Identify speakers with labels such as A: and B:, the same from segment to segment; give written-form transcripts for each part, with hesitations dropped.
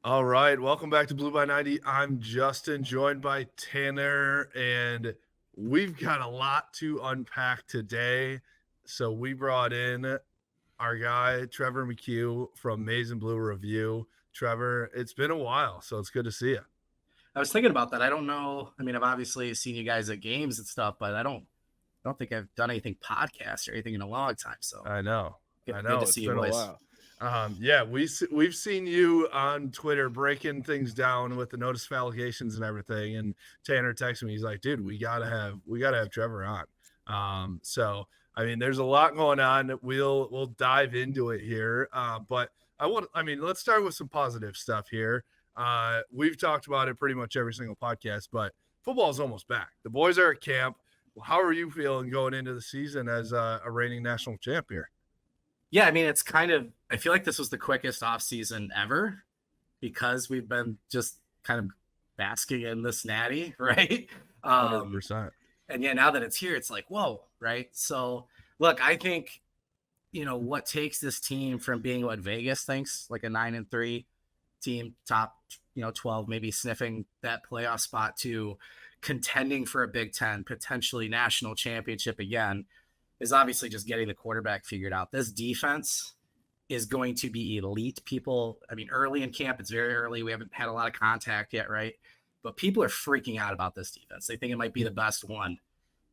A: All right, welcome back to Blue by 90. I'm Justin, joined by Tanner, and we've got a lot to unpack today. So we brought in our guy, Trevor McCue from Maize and Blue Review. Trevor, it's been a while, so it's good to see you.
B: I was thinking about that. I don't know. I mean, I've obviously seen you guys at games and stuff, but I don't think I've done anything podcast or anything in a long time. So
A: I know.
B: good to
A: It's
B: see you
A: been a
B: boys.
A: while. Yeah, we've seen you on Twitter breaking things down with the notice of allegations and everything. And Tanner texted me, he's like, "Dude, we gotta have Trevor on." So I mean, there's a lot going on. We'll dive into it here. But let's start with some positive stuff here. We've talked about it pretty much every single podcast, but football is almost back. The boys are at camp. How are you feeling going into the season as a reigning national champ here?
B: Yeah, I mean, it's kind of, I feel like this was the quickest off season ever because we've been just kind of basking in this natty, right?
A: 100%.
B: And yeah, now that it's here, it's like, whoa, right? So look, I think, what takes this team from being what Vegas thinks, like a 9-3 team, top, 12, maybe sniffing that playoff spot, to contending for a Big Ten, potentially national championship again, is obviously just getting the quarterback figured out. This defense is going to be elite. People, I mean, early in camp, it's very early. We haven't had a lot of contact yet, right? But people are freaking out about this defense. They think it might be the best one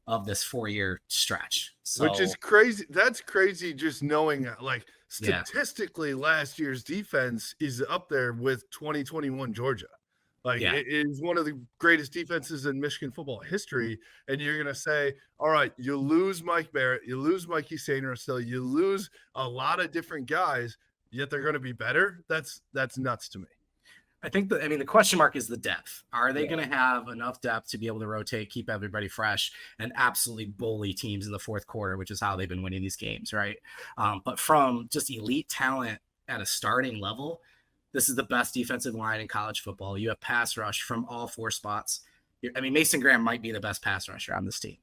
B: of this 4-year stretch. So,
A: which is crazy. That's crazy just knowing that, like, statistically, last year's defense is up there with 2021 Georgia. Like, it is one of the greatest defenses in Michigan football history. And you're going to say, all right, you lose Mike Barrett, you lose Mikey Sainer still, you lose a lot of different guys, yet they're going to be better. That's nuts to me.
B: I think the question mark is the depth. Are they going to have enough depth to be able to rotate, keep everybody fresh, and absolutely bully teams in the fourth quarter, which is how they've been winning these games, right? But from just elite talent at a starting level, this is the best defensive line in college football. You have pass rush from all 4 spots. I mean, Mason Graham might be the best pass rusher on this team.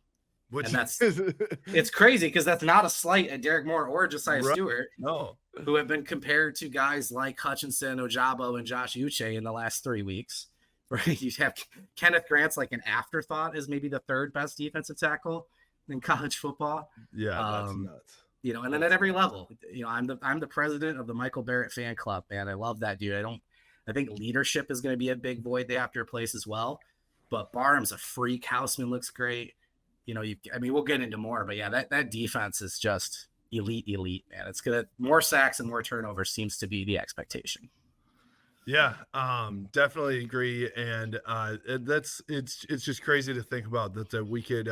B: And that's it's crazy because that's not a slight at Derek Moore or Josiah Stewart, who have been compared to guys like Hutchinson, Ojabo, and Josh Uche in the last 3 weeks. Right? You have Kenneth Grant's like an afterthought as maybe the 3rd best defensive tackle in college football.
A: Yeah, that's nuts.
B: And then at every level, I'm the president of the Michael Barrett fan club, man. I love that dude. I think leadership is going to be a big void they have to replace as well. But Barham's a freak. Houseman looks great. We'll get into more, but yeah, that defense is just elite, man. It's good. More sacks and more turnovers seems to be the expectation.
A: Yeah, definitely agree. And it's just crazy to think about that we could,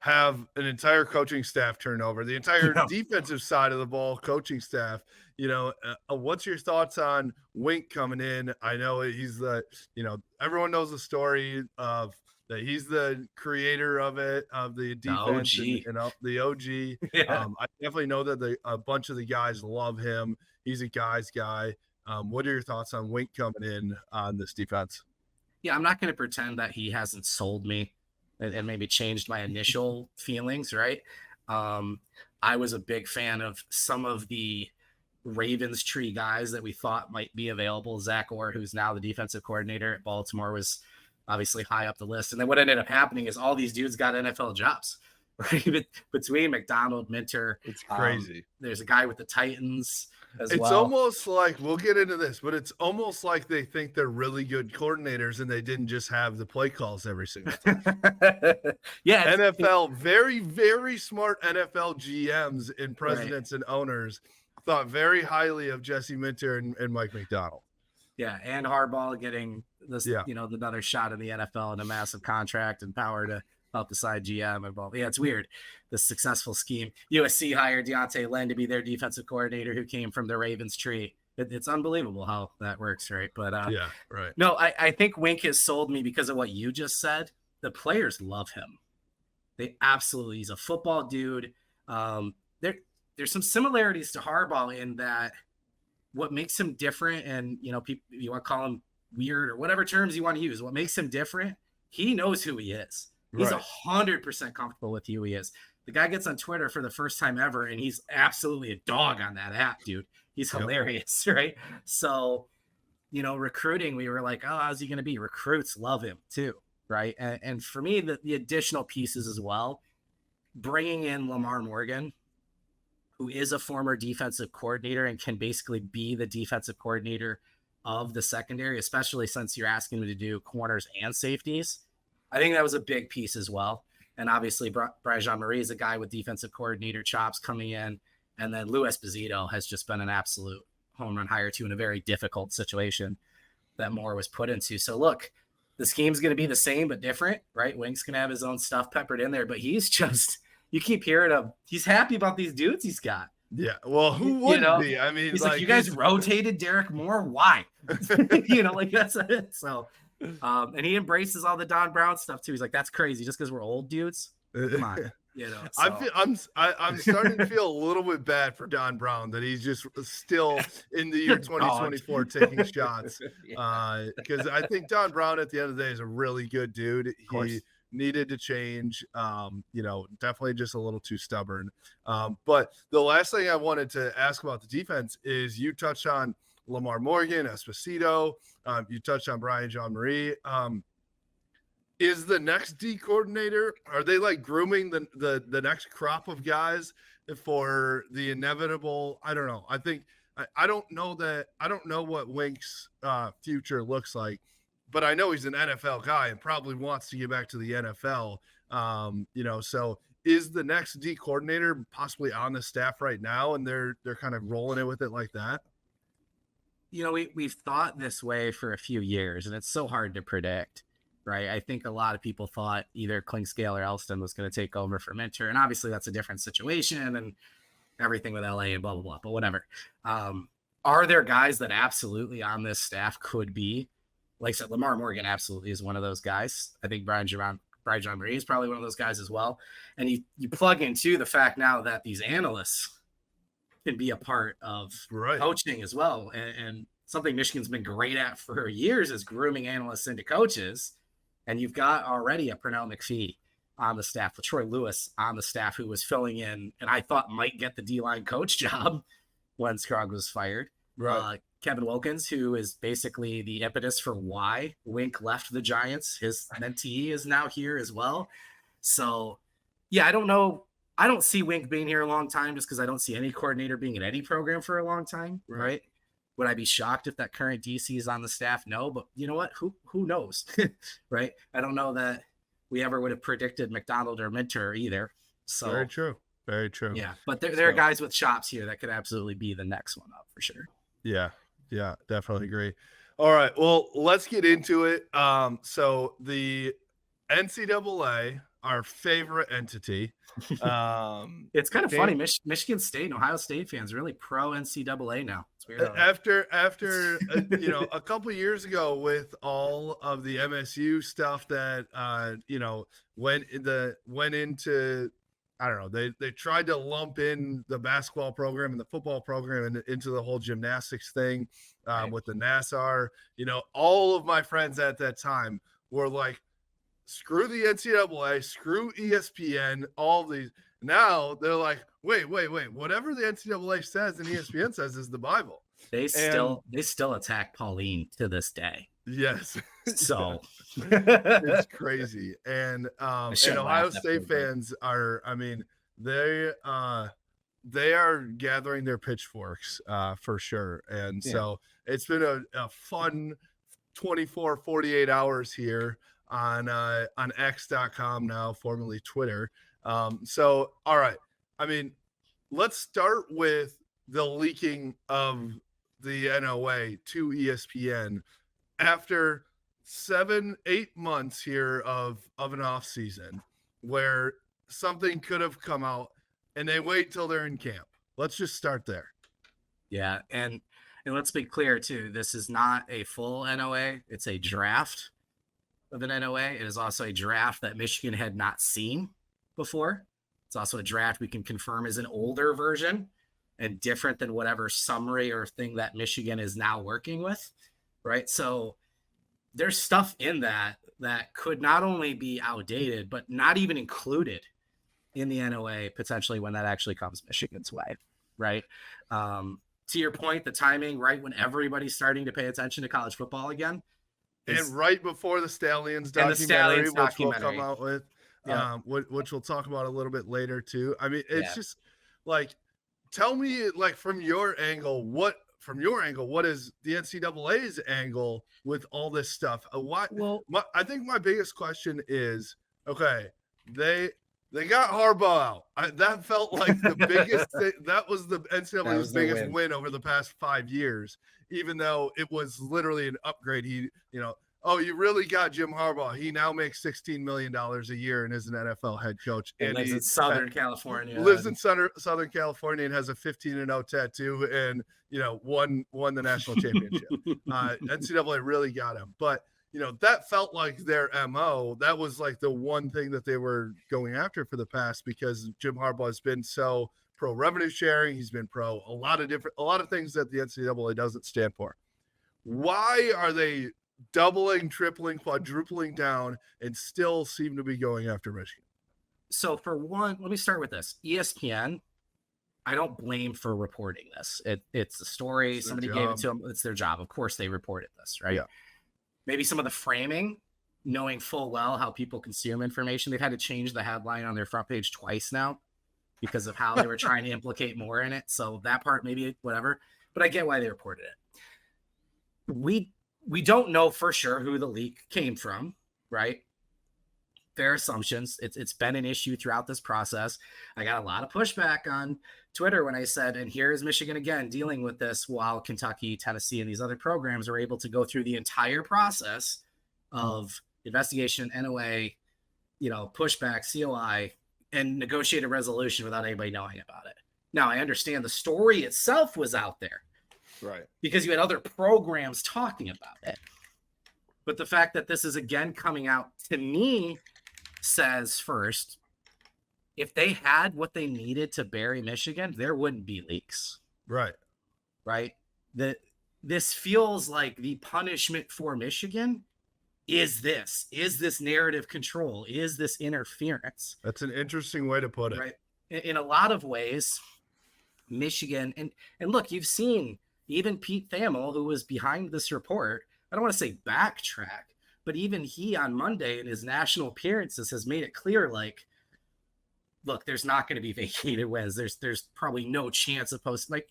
A: have an entire coaching staff turnover, the entire defensive side of the ball coaching staff. What's your thoughts on Wink coming in? I know he's everyone knows the story of that he's the creator of the defense, the OG.
B: Yeah.
A: I definitely know that a bunch of the guys love him. He's a guy's guy. What are your thoughts on Wink coming in on this defense?
B: Yeah, I'm not going to pretend that he hasn't sold me and maybe changed my initial feelings, right? I was a big fan of some of the Ravens tree guys that we thought might be available. Zach Orr, who's now the defensive coordinator at Baltimore, was obviously high up the list. And then what ended up happening is all these dudes got NFL jobs, right? Between McDonald, Minter.
A: It's crazy.
B: There's a guy with the Titans as well.
A: It's almost like, we'll get into this, but it's almost like they think they're really good coordinators and they didn't just have the play calls every single time.
B: Yeah.
A: NFL, very, very smart NFL GMs and presidents and owners thought very highly of Jesse Minter and Mike McDonald.
B: Yeah, and Harbaugh getting this, another shot in the NFL and a massive contract and power to help decide GM involved. Yeah, it's weird. The successful scheme. USC hired Deontay Lynn to be their defensive coordinator, who came from the Ravens tree. It's unbelievable how that works, right? But
A: right.
B: No, I think Wink has sold me because of what you just said. The players love him. They absolutely. He's a football dude. There's some similarities to Harbaugh in that. What makes him different, and people, you want to call him weird or whatever terms you want to use, what makes him different, he knows who he is. He's 100% comfortable with who he is. The guy gets on Twitter for the first time ever, and he's absolutely a dog on that app, dude. He's hilarious, right? So recruiting, we were like, oh, how's he going to be? Recruits love him too, right? And for me, the additional pieces as well, bringing in Lamar Morgan, who is a former defensive coordinator and can basically be the defensive coordinator of the secondary, especially since you're asking him to do corners and safeties. I think that was a big piece as well. And obviously, Brian Jean-Marie is a guy with defensive coordinator chops coming in. And then Lou Esposito has just been an absolute home run hire too, in a very difficult situation that Moore was put into. So look, the scheme's going to be the same but different, right? Wink's going to have his own stuff peppered in there, but he's just, you keep hearing him, he's happy about these dudes he's got.
A: Yeah, well, who wouldn't be? I mean,
B: he's like, you guys rotated Derek Moore? Why? That's it. So, and he embraces all the Don Brown stuff too. He's like, that's crazy, just because we're old dudes. Come on. So.
A: I'm starting to feel a little bit bad for Don Brown that he's just still in the year 2024 taking shots. Because I think Don Brown at the end of the day is a really good dude. He needed to change, definitely just a little too stubborn. But the last thing I wanted to ask about the defense is you touched on Lamar Morgan, Esposito. You touched on Brian Jean-Marie. Is the next D coordinator, are they like grooming the next crop of guys for the inevitable? I don't know. I don't know what Wink's future looks like, but I know he's an NFL guy and probably wants to get back to the NFL. So is the next D coordinator possibly on the staff right now and they're kind of rolling it with it like that?
B: We've thought this way for a few years and it's so hard to predict. Right. I think a lot of people thought either Klingscale or Elston was going to take over for Minter. And obviously that's a different situation and everything with LA and blah, blah, blah, but whatever. Are there guys that absolutely on this staff could be, like I said, Lamar Morgan absolutely is one of those guys. I think Brian Jean-Marie is probably one of those guys as well. And you plug into the fact now that these analysts can be a part of coaching as well. And something Michigan's been great at for years is grooming analysts into coaches. And you've got already a Pernell McPhee on the staff, with Troy Lewis on the staff, who was filling in and I thought might get the D-line coach job when Scroggs was fired.
A: Right.
B: Kevin Wilkins, who is basically the impetus for why Wink left the Giants. His mentee is now here as well. So, yeah, I don't know. I don't see Wink being here a long time just because I don't see any coordinator being in any program for a long time, right? Would I be shocked if that current DC is on the staff? No, but you know what? Who knows, right? I don't know that we ever would have predicted McDonald or Minter either. So
A: very true. Very true.
B: Yeah, but there are guys with chops here that could absolutely be the next one up for sure.
A: Yeah, definitely agree. All right, well, let's get into it. So the NCAA, our favorite entity.
B: It's kind of funny. Michigan State and Ohio State fans really pro NCAA now. It's weird.
A: After a couple years ago with all of the MSU stuff that went into, I don't know, they tried to lump in the basketball program and the football program and into the whole gymnastics thing with the Nassar. All of my friends at that time were like, screw the NCAA, screw ESPN, all these. Now they're like, wait. Whatever the NCAA says and ESPN says is the Bible.
B: They still attack Pauline to this day.
A: Yes.
B: So
A: it's crazy. And Ohio State fans are, they are gathering their pitchforks for sure. And so it's been a fun 48 hours here on X.com now, formerly Twitter. So, all right. Let's start with the leaking of the NOA to ESPN after 7-8 months here of an off season where something could have come out and they wait till they're in camp. Let's just start there.
B: Yeah. And let's be clear too. This is not a full NOA. It's a draft of an NOA. It is also a draft that Michigan had not seen before. It's also a draft we can confirm is an older version and different than whatever summary or thing that Michigan is now working with, right? So there's stuff in that could not only be outdated, but not even included in the NOA potentially when that actually comes Michigan's way, right? to your point, the timing, right when everybody's starting to pay attention to college football again.
A: And right before the Stallions documentary, which we'll come out with, which we'll talk about a little bit later too. I mean, it's just like, tell me, like, from your angle, what is the NCAA's angle with all this stuff? I think my biggest question is, okay, they got Harbaugh out. That felt like the biggest thing. That was the NCAA's biggest win over the past 5 years, even though it was literally an upgrade. You really got Jim Harbaugh. He now makes $16 million a year and is an NFL head coach.
B: And lives in Southern California.
A: Lives in Southern California and has a 15-0 tattoo and, won the national championship. NCAA really got him. But, that felt like their MO. That was like the one thing that they were going after for the past, because Jim Harbaugh has been so pro revenue sharing. He's been pro a lot of things that the NCAA doesn't stand for. Why are they doubling, tripling, quadrupling down and still seem to be going after Michigan?
B: So for one, let me start with this. ESPN, I don't blame for reporting this. It's a story. Somebody gave it to them. It's their job. Of course they reported this, right? Yeah. Maybe some of the framing, knowing full well how people consume information. They've had to change the headline on their front page twice now because of how they were trying to implicate more in it. So that part, maybe whatever, but I get why they reported it. We don't know for sure who the leak came from, right? Fair assumptions. It's been an issue throughout this process. I got a lot of pushback on Twitter when I said, and here's Michigan again dealing with this, while Kentucky, Tennessee, and these other programs are able to go through the entire process of investigation, NOA, pushback, COI, and negotiate a resolution without anybody knowing about it. Now, I understand the story itself was out there.
A: Right.
B: Because you had other programs talking about it. But the fact that this is again coming out, to me, says first, if they had what they needed to bury Michigan, there wouldn't be leaks.
A: Right.
B: Right. This feels like the punishment for Michigan is this narrative control, is this interference.
A: That's an interesting way to put it.
B: Right. In a lot of ways, Michigan, and look, you've seen even Pete Thamel, who was behind this report, I don't want to say backtrack, but even he on Monday in his national appearances has made it clear, like, look, there's not going to be vacated wins. There's probably no chance of posting. Like,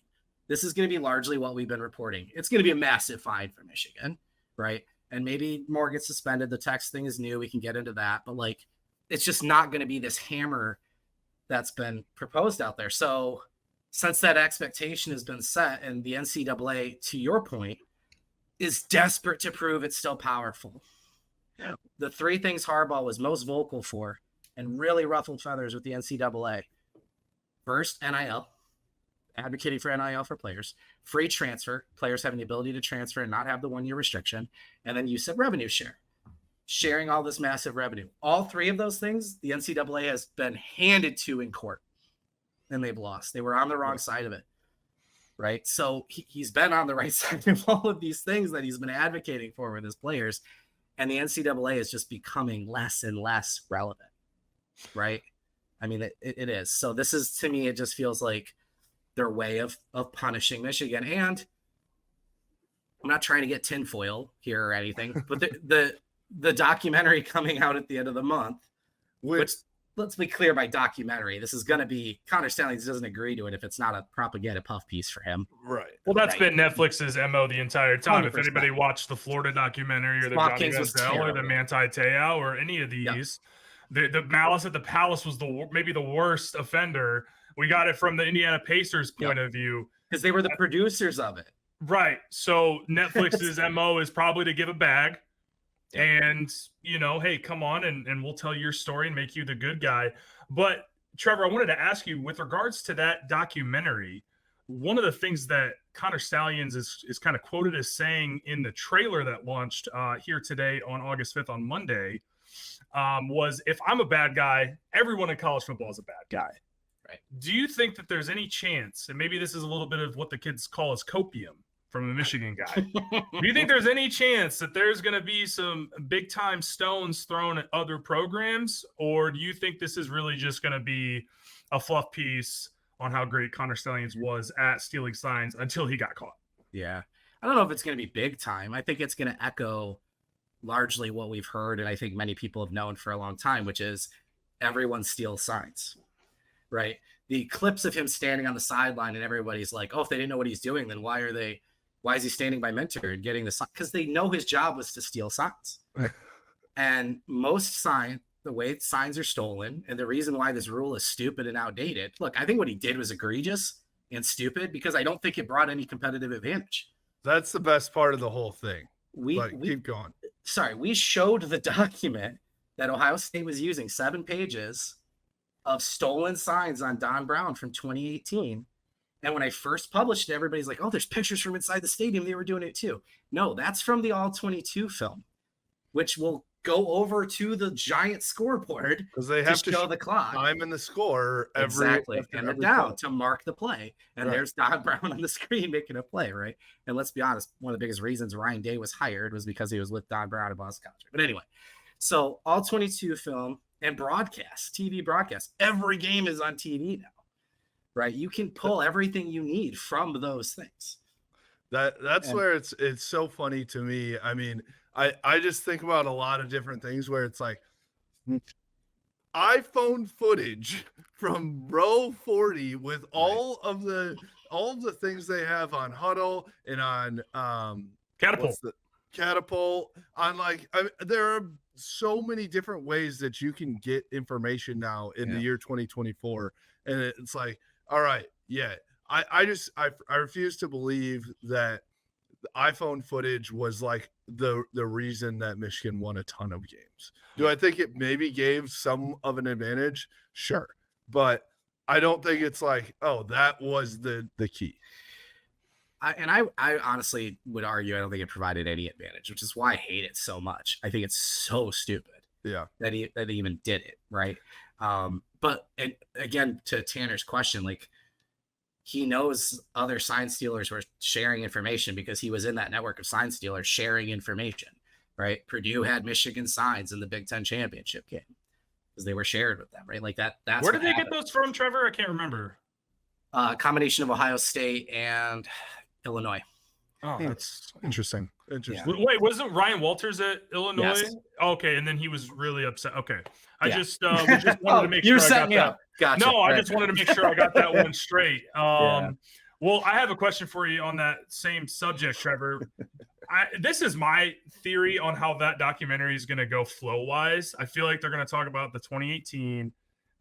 B: this is going to be largely what we've been reporting. It's going to be a massive fine for Michigan, right? And maybe more gets suspended. The text thing is new. We can get into that. But, like, it's just not going to be this hammer that's been proposed out there. So since that expectation has been set, and the NCAA, to your point, is desperate to prove it's still powerful. Yeah. The three things Harbaugh was most vocal for and really ruffled feathers with the NCAA. First, NIL, advocating for NIL for players. Free transfer, players having the ability to transfer and not have the 1-year restriction. And then you said revenue share, sharing all this massive revenue. All three of those things, the NCAA has been handed to in court. And they've lost. They were on the wrong side of it, right? So he's been on the right side of all of these things that he's been advocating for with his players, and the NCAA is just becoming less and less relevant, right? I mean, it is. So this is, to me, it just feels like their way of punishing Michigan. And I'm not trying to get tinfoil here or anything, but the documentary coming out at the end of the month, which let's be clear, by documentary, this is going to be, Connor Stalions doesn't agree to it if it's not a propaganda puff piece for him.
A: Right.
C: Well, that's been Netflix's MO the entire time. 100%. If anybody watched the Florida documentary or the Johnny Manziel or the Manti Te'o or any of these, the Malice at the Palace was maybe the worst offender. We got it from the Indiana Pacers point of view.
B: Because they were the producers of it.
C: Right. So Netflix's MO is probably to give a bag. And, hey, come on and we'll tell your story and make you the good guy. But, Trevor, I wanted to ask you, with regards to that documentary, one of the things that Connor Stalions is kind of quoted as saying in the trailer that launched here today on August 5th on Monday was, if I'm a bad guy, everyone in college football is a bad guy.
B: Right.
C: Do you think that there's any chance, and maybe this is a little bit of what the kids call as copium, from a Michigan guy. Do you think there's any chance that there's going to be some big time stones thrown at other programs? Or do you think this is really just going to be a fluff piece on how great Connor Stalions was at stealing signs until he got caught.
B: Yeah. I don't know if it's going to be big time. I think it's going to echo largely what we've heard, and I think many people have known for a long time, which is everyone steals signs, right? The clips of him standing on the sideline and everybody's like, oh, if they didn't know what he's doing, then why is he standing by Minter and getting the sign? Because they know his job was to steal signs. And the way signs are stolen, and the reason why this rule is stupid and outdated. Look, I think what he did was egregious and stupid because I don't think it brought any competitive advantage.
A: That's the best part of the whole thing.
B: We
A: keep going.
B: Sorry, we showed the document that Ohio State was using, 7 pages of stolen signs on Don Brown from 2018. And when I first published it, everybody's like, oh, there's pictures from inside the stadium. They were doing it too. No, that's from the All 22 film, which will go over to the giant scoreboard
A: because they have to
B: show the clock.
A: Time and the score
B: and the down to mark the play. And
A: right.
B: There's Don Brown on the screen making a play, right? And let's be honest, one of the biggest reasons Ryan Day was hired was because he was with Don Brown at Boston College. But anyway, so All 22 film and broadcast, TV broadcast. Every game is on TV now, right? You can pull everything you need from those things.
A: That's where it's so funny to me. I mean, I just think about a lot of different things where it's like iPhone footage from row 40 with all of the things they have on Huddle and on Catapult on there are so many different ways that you can get information now in the year 2024, and it's like, all right, yeah, I refuse to believe that the iPhone footage was like the reason that Michigan won a ton of games. Do I think it maybe gave some of an advantage? Sure. But I don't think it's like, oh, that was the key.
B: I honestly would argue I don't think it provided any advantage, which is why I hate it so much. I think it's so stupid.
A: Yeah.
B: That he even did it, right? But and again, to Tanner's question, like, he knows other sign stealers were sharing information because he was in that network of sign stealers sharing information, right? Purdue had Michigan signs in the Big Ten championship game because they were shared with them, right? Like that's
C: where did they get those from, Trevor? I can't remember.
B: Combination of Ohio State and Illinois.
C: Oh, that's interesting.
A: Yeah.
C: Wait, wasn't Ryan Walters at Illinois?
B: Yes.
C: Okay, and then he was really upset. Okay, I just wanted to make sure
B: you're
C: I
B: setting
C: got
B: me
C: that.
B: up. Gotcha.
C: No, I just wanted to make sure I got that one straight.
B: Yeah.
C: Well, I have a question for you on that same subject, Trevor. This is my theory on how that documentary is going to go flow-wise. I feel like they're going to talk about the 2018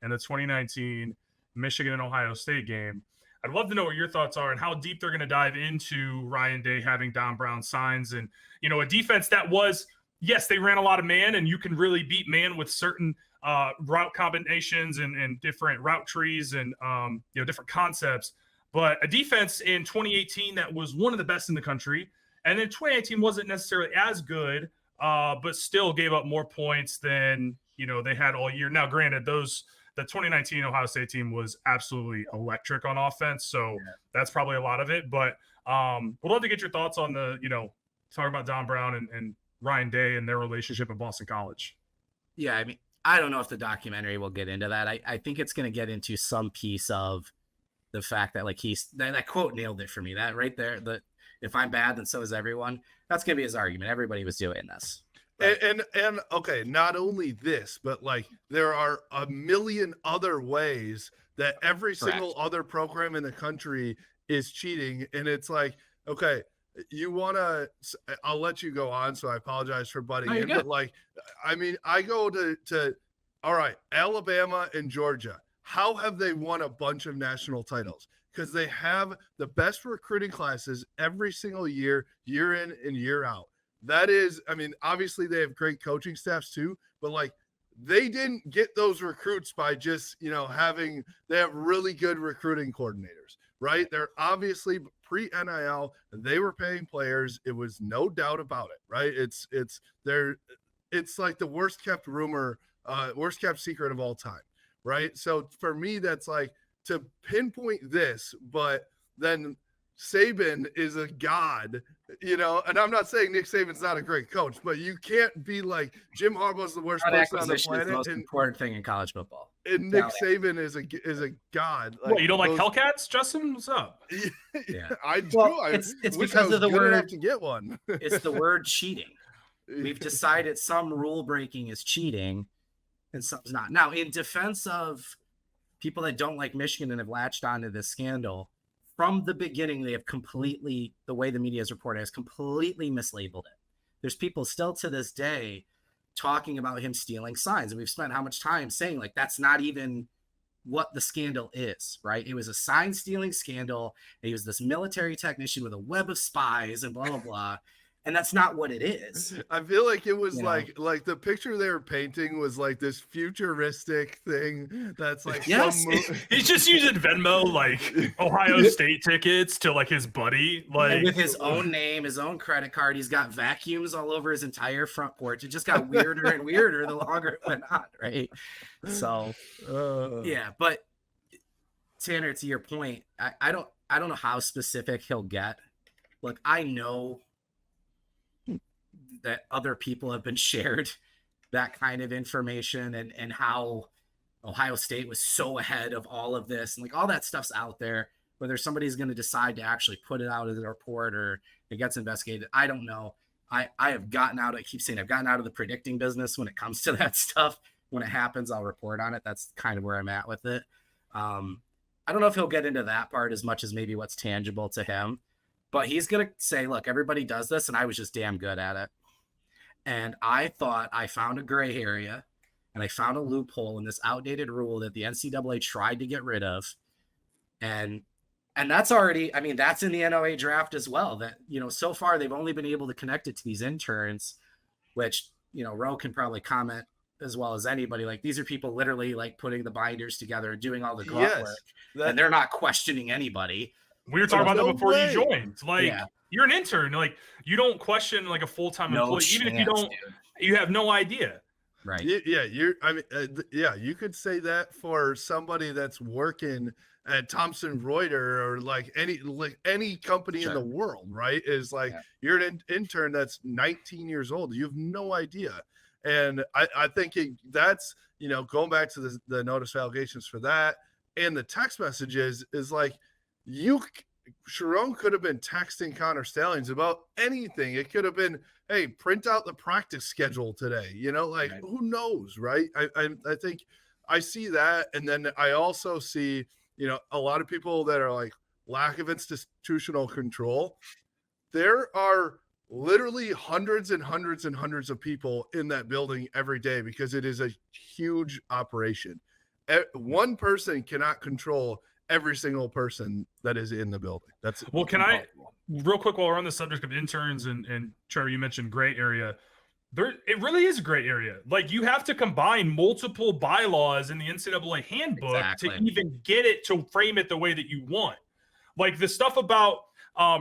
C: and the 2019 Michigan and Ohio State game. I'd love to know what your thoughts are and how deep they're going to dive into Ryan Day having Don Brown signs and, a defense that was, yes, they ran a lot of man, and you can really beat man with certain route combinations and different route trees and, different concepts. But a defense in 2018 that was one of the best in the country, and then 2019 wasn't necessarily as good, but still gave up more points than, they had all year. Now, granted, the 2019 Ohio State team was absolutely electric on offense, so that's probably a lot of it. But we'd love to get your thoughts on talking about Don Brown and Ryan Day and their relationship at Boston College.
B: Yeah, I mean, I don't know if the documentary will get into that. I think it's going to get into some piece of the fact that that quote nailed it for me. That right there, that if I'm bad, then so is everyone. That's going to be his argument. Everybody was doing this.
A: Right. And okay, not only this, but there are a million other ways that every single other program in the country is cheating. And it's like, okay, I'll let you go on. So I apologize for butting in, but I go to all right, Alabama and Georgia. How have they won a bunch of national titles? Because they have the best recruiting classes every single year, year in and year out. That is, I mean, obviously they have great coaching staffs too, but they didn't get those recruits by just, they have really good recruiting coordinators, right? They're obviously pre-NIL, they were paying players. It was no doubt about it, right? It's like the worst kept rumor, worst kept secret of all time, right? So for me, that's to pinpoint this, but then Saban is a god, and I'm not saying Nick Saban's not a great coach, but you can't be like Jim Harbaugh's the worst person on the planet.
B: Is the most important thing in college football.
A: And Nick Saban is a god.
C: Like, you don't like Hellcats, Justin? What's up?
A: Yeah, I do.
B: Well,
A: it's
B: because of the word
A: to get one.
B: It's the word cheating. We've decided some rule breaking is cheating and some's not. Now, in defense of people that don't like Michigan and have latched onto this scandal, from the beginning, they have completely, the way the media has reported, has completely mislabeled it. There's people still to this day talking about him stealing signs. And we've spent how much time saying, like, that's not even what the scandal is, right? It was a sign stealing scandal. He was this military technician with a web of spies and blah, blah, blah. And that's not what it is.
A: I feel like it was like the picture they were painting was like this futuristic thing that's like
C: he's just using Venmo, like Ohio State tickets to like his buddy, like
B: with his own name, his own credit card. He's got vacuums all over his entire front porch. It just got weirder and weirder the longer it went on, right? So yeah, but Tanner, to your point, I don't know how specific he'll get. Look, I know that other people have been shared that kind of information and how Ohio State was so ahead of all of this and like all that stuff's out there. Whether somebody's going to decide to actually put it out as a report or it gets investigated, I don't know. I have gotten out. I keep saying I've gotten out of the predicting business when it comes to that stuff. When it happens, I'll report on it. That's kind of where I'm at with it. I don't know if he'll get into that part as much as maybe what's tangible to him, but he's going to say, look, everybody does this and I was just damn good at it. And I thought I found a gray area and I found a loophole in this outdated rule that the NCAA tried to get rid of. And that's already, I mean, that's in the NOA draft as well, that, so far they've only been able to connect it to these interns, which, Ro can probably comment as well as anybody. Like, these are people literally like putting the binders together and doing all the grunt work, and they're not questioning anybody.
C: We were talking about that before you joined. Like, you're an intern. Like, you don't question like a full-time employee, even if you don't, you have no idea.
B: Right.
A: Yeah. You could say that for somebody that's working at Thomson Reuters or like any company in the world, right? Is like, you're an intern that's 19 years old. You have no idea. And I think that's, going back to the notice of allegations for that and the text messages is like, Sherrone could have been texting Connor Stalions about anything. It could have been, hey, print out the practice schedule today. Who knows, right? I think I see that. And then I also see, a lot of people that are like lack of institutional control. There are literally hundreds and hundreds and hundreds of people in that building every day because it is a huge operation. One person cannot control every single person that is in the building. That's
C: can I real quick while we're on the subject of interns and Trevor, you mentioned gray area. It really is a gray area. Like, you have to combine multiple bylaws in the NCAA handbook to even get it to frame it the way that you want. Like, the stuff about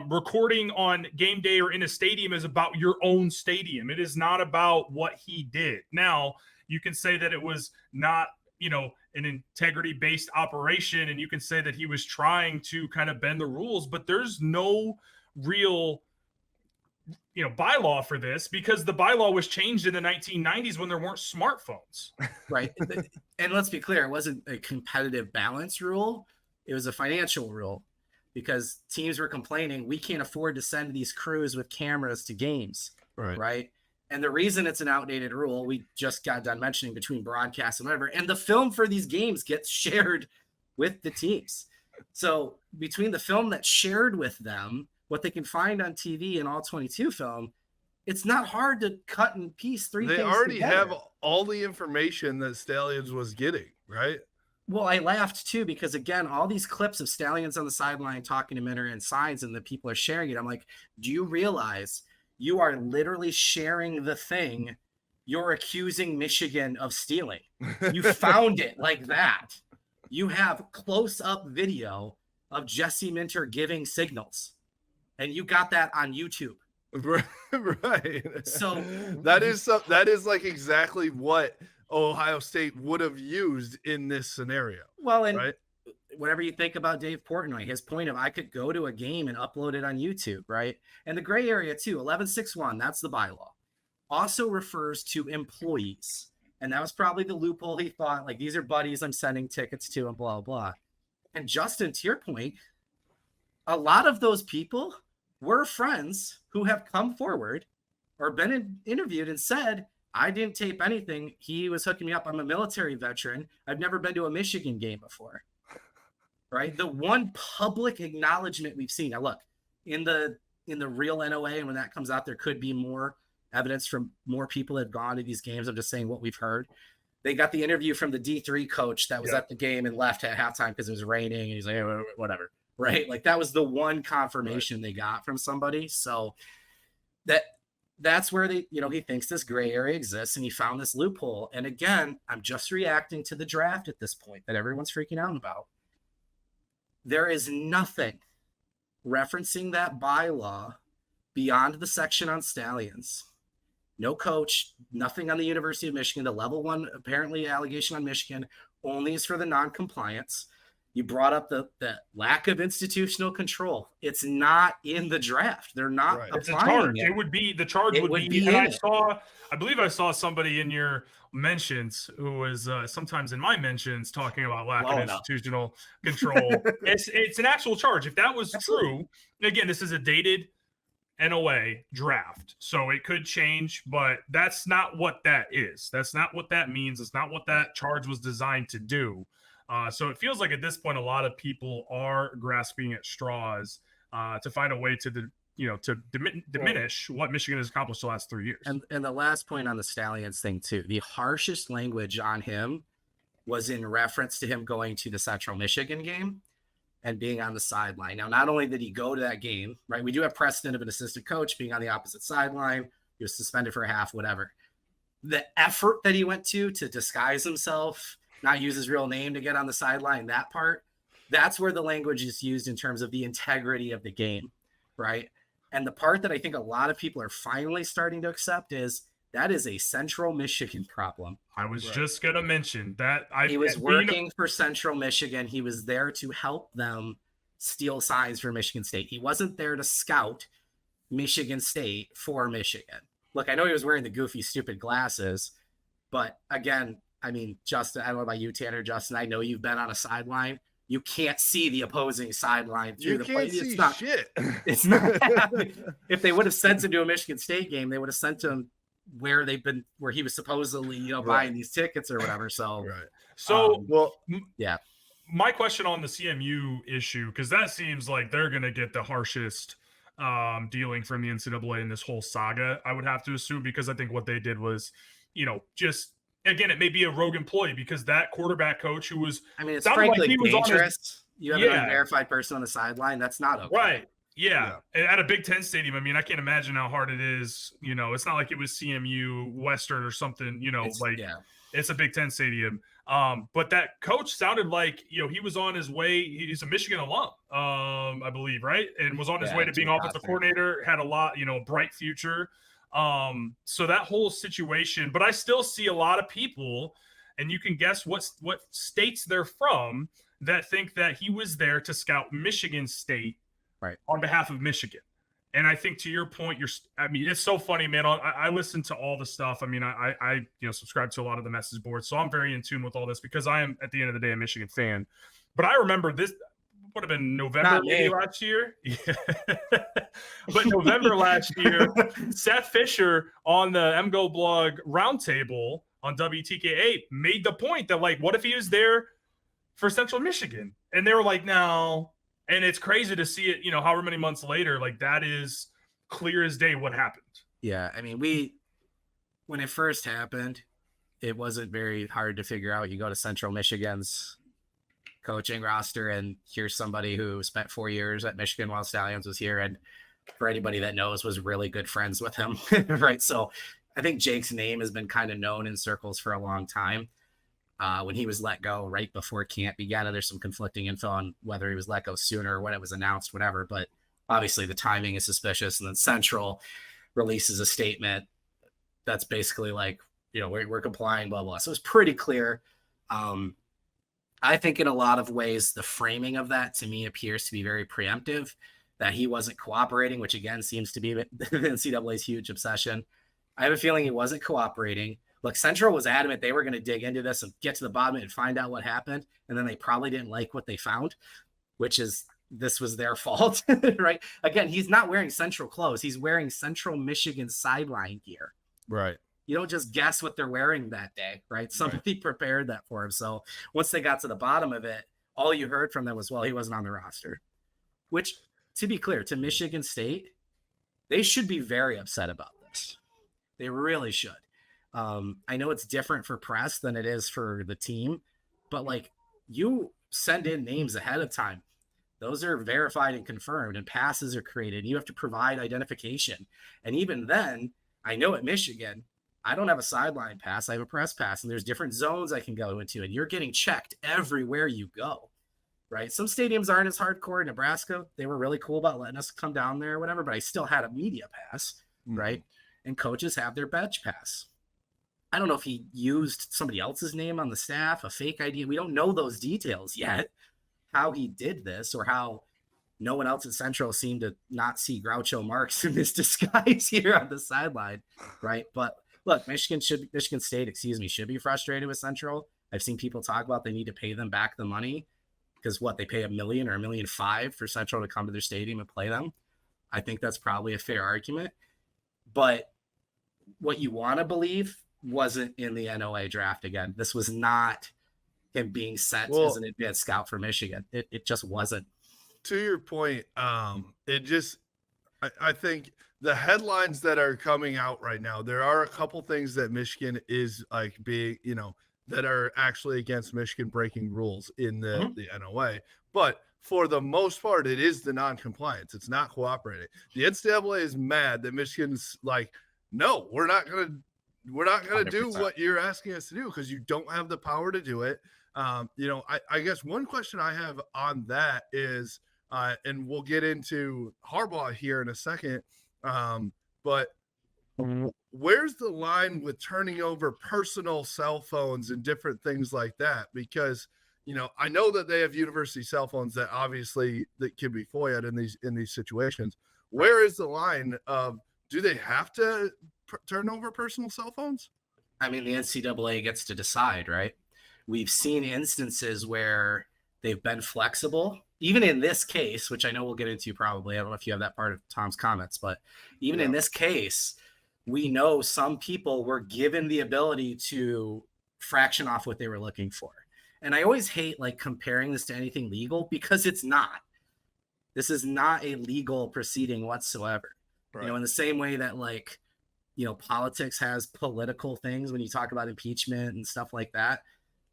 C: recording on game day or in a stadium is about your own stadium. It is not about what he did. Now, you can say that it was not, an integrity-based operation, and you can say that he was trying to kind of bend the rules, but there's no real, bylaw for this because the bylaw was changed in the 1990s when there weren't smartphones.
B: Right. And let's be clear, it wasn't a competitive balance rule. It was a financial rule because teams were complaining, we can't afford to send these crews with cameras to games. Right. And the reason it's an outdated rule, we just got done mentioning between broadcast and whatever, and the film for these games gets shared with the teams. So between the film that's shared with them, what they can find on TV and all 22 film, it's not hard to cut and piece three things. They already
A: have all the information that Stalions was getting, right?
B: Well, I laughed too, because again, all these clips of Stalions on the sideline talking to Minter and signs and the people are sharing it. I'm like, do you realize you are literally sharing the thing you're accusing Michigan of stealing? You found it like that. You have close-up video of Jesse Minter giving signals, and you got that on YouTube.
A: Right.
B: So
A: that is like exactly what Ohio State would have used in this scenario.
B: Well, and
A: right?
B: whatever you think about Dave Portnoy, his point of I could go to a game and upload it on YouTube, right? And the gray area too, 1161, that's the bylaw, also refers to employees. And that was probably the loophole he thought, like, these are buddies I'm sending tickets to and blah, blah. And Justin, to your point, a lot of those people were friends who have come forward or been interviewed and said, I didn't tape anything. He was hooking me up. I'm a military veteran. I've never been to a Michigan game before. Right? The one public acknowledgement we've seen. Now, look, in the real NOA, and when that comes out, there could be more evidence from more people that have gone to these games. I'm just saying what we've heard. They got the interview from the D3 coach that was at the game and left at halftime because it was raining. And he's like, hey, whatever. Right? Like, that was the one confirmation they got from somebody. So that's where he thinks this gray area exists, and he found this loophole. And again, I'm just reacting to the draft at this point that everyone's freaking out about. There is nothing referencing that bylaw beyond the section on Stalions. No coach, nothing on the University of Michigan. The level 1, apparently, allegation on Michigan only is for the non-compliance. You brought up the lack of institutional control. It's not in the draft. They're not applying
C: it's a charge.
B: it.
C: It would be the charge would be. And I believe I saw somebody in your mentions who was sometimes in my mentions talking about lack of institutional control. It's an actual charge. If that was true, again, this is a dated NOA draft, so it could change, but that's not what that is. That's not what that means. It's not what that charge was designed to do. So it feels like at this point, a lot of people are grasping at straws to find a way to diminish what Michigan has accomplished the last 3 years.
B: And the last point on the Stalions thing too, the harshest language on him was in reference to him going to the Central Michigan game and being on the sideline. Now, not only did he go to that game, right? We do have precedent of an assistant coach being on the opposite sideline. He was suspended for a half, whatever. The effort that he went to disguise himself, not use his real name to get on the sideline, that part, that's where the language is used in terms of the integrity of the game, right? And the part that I think a lot of people are finally starting to accept is that is a Central Michigan problem.
C: I was just going to mention that.
B: He was working for Central Michigan. He was there to help them steal signs for Michigan State. He wasn't there to scout Michigan State for Michigan. Look, I know he was wearing the goofy, stupid glasses, but again, I mean, Justin, I don't know about you, Tanner, Justin, I know you've been on a sideline. You can't see the opposing sideline through the play.
A: It's not shit.
B: It's not. If they would have sent him to a Michigan State game, they would have sent him where he was supposedly, buying these tickets or whatever. So,
C: my question on the CMU issue, because that seems like they're going to get the harshest dealing from the NCAA in this whole saga, I would have to assume, because I think what they did was, just. Again, it may be a rogue employee because that quarterback coach who was,
B: it's frankly dangerous. You have an unverified person on the sideline. That's not okay.
C: Right. Yeah. At a Big Ten stadium, I can't imagine how hard it is. It's not like it was CMU Western or something, it's a Big Ten stadium. But that coach sounded like, he was on his way. He's a Michigan alum, I believe, right? And was on his way to being offensive coordinator, had a lot, bright future. So that whole situation, but I still see a lot of people, and you can guess what states they're from, that think that he was there to scout Michigan State on behalf of Michigan. And I think to your point, it's so funny, man. I listen to all the stuff. I subscribe to a lot of the message boards, so I'm very in tune with all this because I am, at the end of the day, a Michigan fan. But I remember this would have been November last year. Yeah. But November last year, Seth Fisher on the MGO blog roundtable on WTKA made the point that, what if he was there for Central Michigan? And they were like, no. And it's crazy to see it, however many months later, that is clear as day what happened.
B: Yeah. When it first happened, it wasn't very hard to figure out. You go to Central Michigan's coaching roster, and here's somebody who spent 4 years at Michigan while Stalions was here, and for anybody that knows, was really good friends with him. Right. So I think Jake's name has been kind of known in circles for a long time. When he was let go right before camp began, there's some conflicting info on whether he was let go sooner or when it was announced, whatever, but obviously the timing is suspicious. And then Central releases a statement that's basically we're complying, blah blah. So it's pretty clear. I think in a lot of ways, the framing of that to me appears to be very preemptive, that he wasn't cooperating, which again seems to be the NCAA's huge obsession. I have a feeling he wasn't cooperating. Look, Central was adamant they were going to dig into this and get to the bottom and find out what happened. And then they probably didn't like what they found, which is this was their fault, right? Again, he's not wearing Central clothes. He's wearing Central Michigan sideline gear.
A: Right.
B: You don't just guess what they're wearing that day, right? Somebody prepared that for him. So once they got to the bottom of it, all you heard from them was, well, he wasn't on the roster. Which, to be clear, to Michigan State, they should be very upset about this. They really should. I know it's different for press than it is for the team, but like you send in names ahead of time. Those are verified and confirmed, and passes are created. You have to provide identification. And even then, I know at Michigan, I don't have a sideline pass. I have a press pass, and there's different zones I can go into, and you're getting checked everywhere you go, right? Some stadiums aren't as hardcore. In Nebraska, they were really cool about letting us come down there or whatever, but I still had a media pass, right? And coaches have their bench pass. I don't know if he used somebody else's name on the staff, a fake ID. We don't know those details yet, how he did this or how no one else at Central seemed to not see Groucho Marx in this disguise here on the sideline, right? But look, Michigan State should be frustrated with Central. I've seen people talk about they need to pay them back the money because they pay $1 million or $1.5 million for Central to come to their stadium and play them. I think that's probably a fair argument. But what you want to believe wasn't in the NOA draft again. This was not him being sent as an advanced scout for Michigan. It just wasn't.
A: To your point, I think the headlines that are coming out right now, there are a couple things that Michigan is like being, that are actually against Michigan breaking rules in the NOA. But for the most part, it is the non-compliance. It's not cooperating. The NCAA is mad that Michigan's like, no, we're not going to do what you're asking us to do because you don't have the power to do it. I guess one question I have on that is, and we'll get into Harbaugh here in a second, but where's the line with turning over personal cell phones and different things like that? Because, I know that they have university cell phones that obviously that can be FOIA'd in these situations. Where is the line of, do they have to turn over personal cell phones?
B: I mean, the NCAA gets to decide, right? We've seen instances where they've been flexible. Even in this case, which I know we'll get into probably, I don't know if you have that part of Tom's comments, but even in this case, we know some people were given the ability to fraction off what they were looking for. And I always hate like comparing this to anything legal because it's not. This is not a legal proceeding whatsoever. Right. In the same way that like, politics has political things when you talk about impeachment and stuff like that.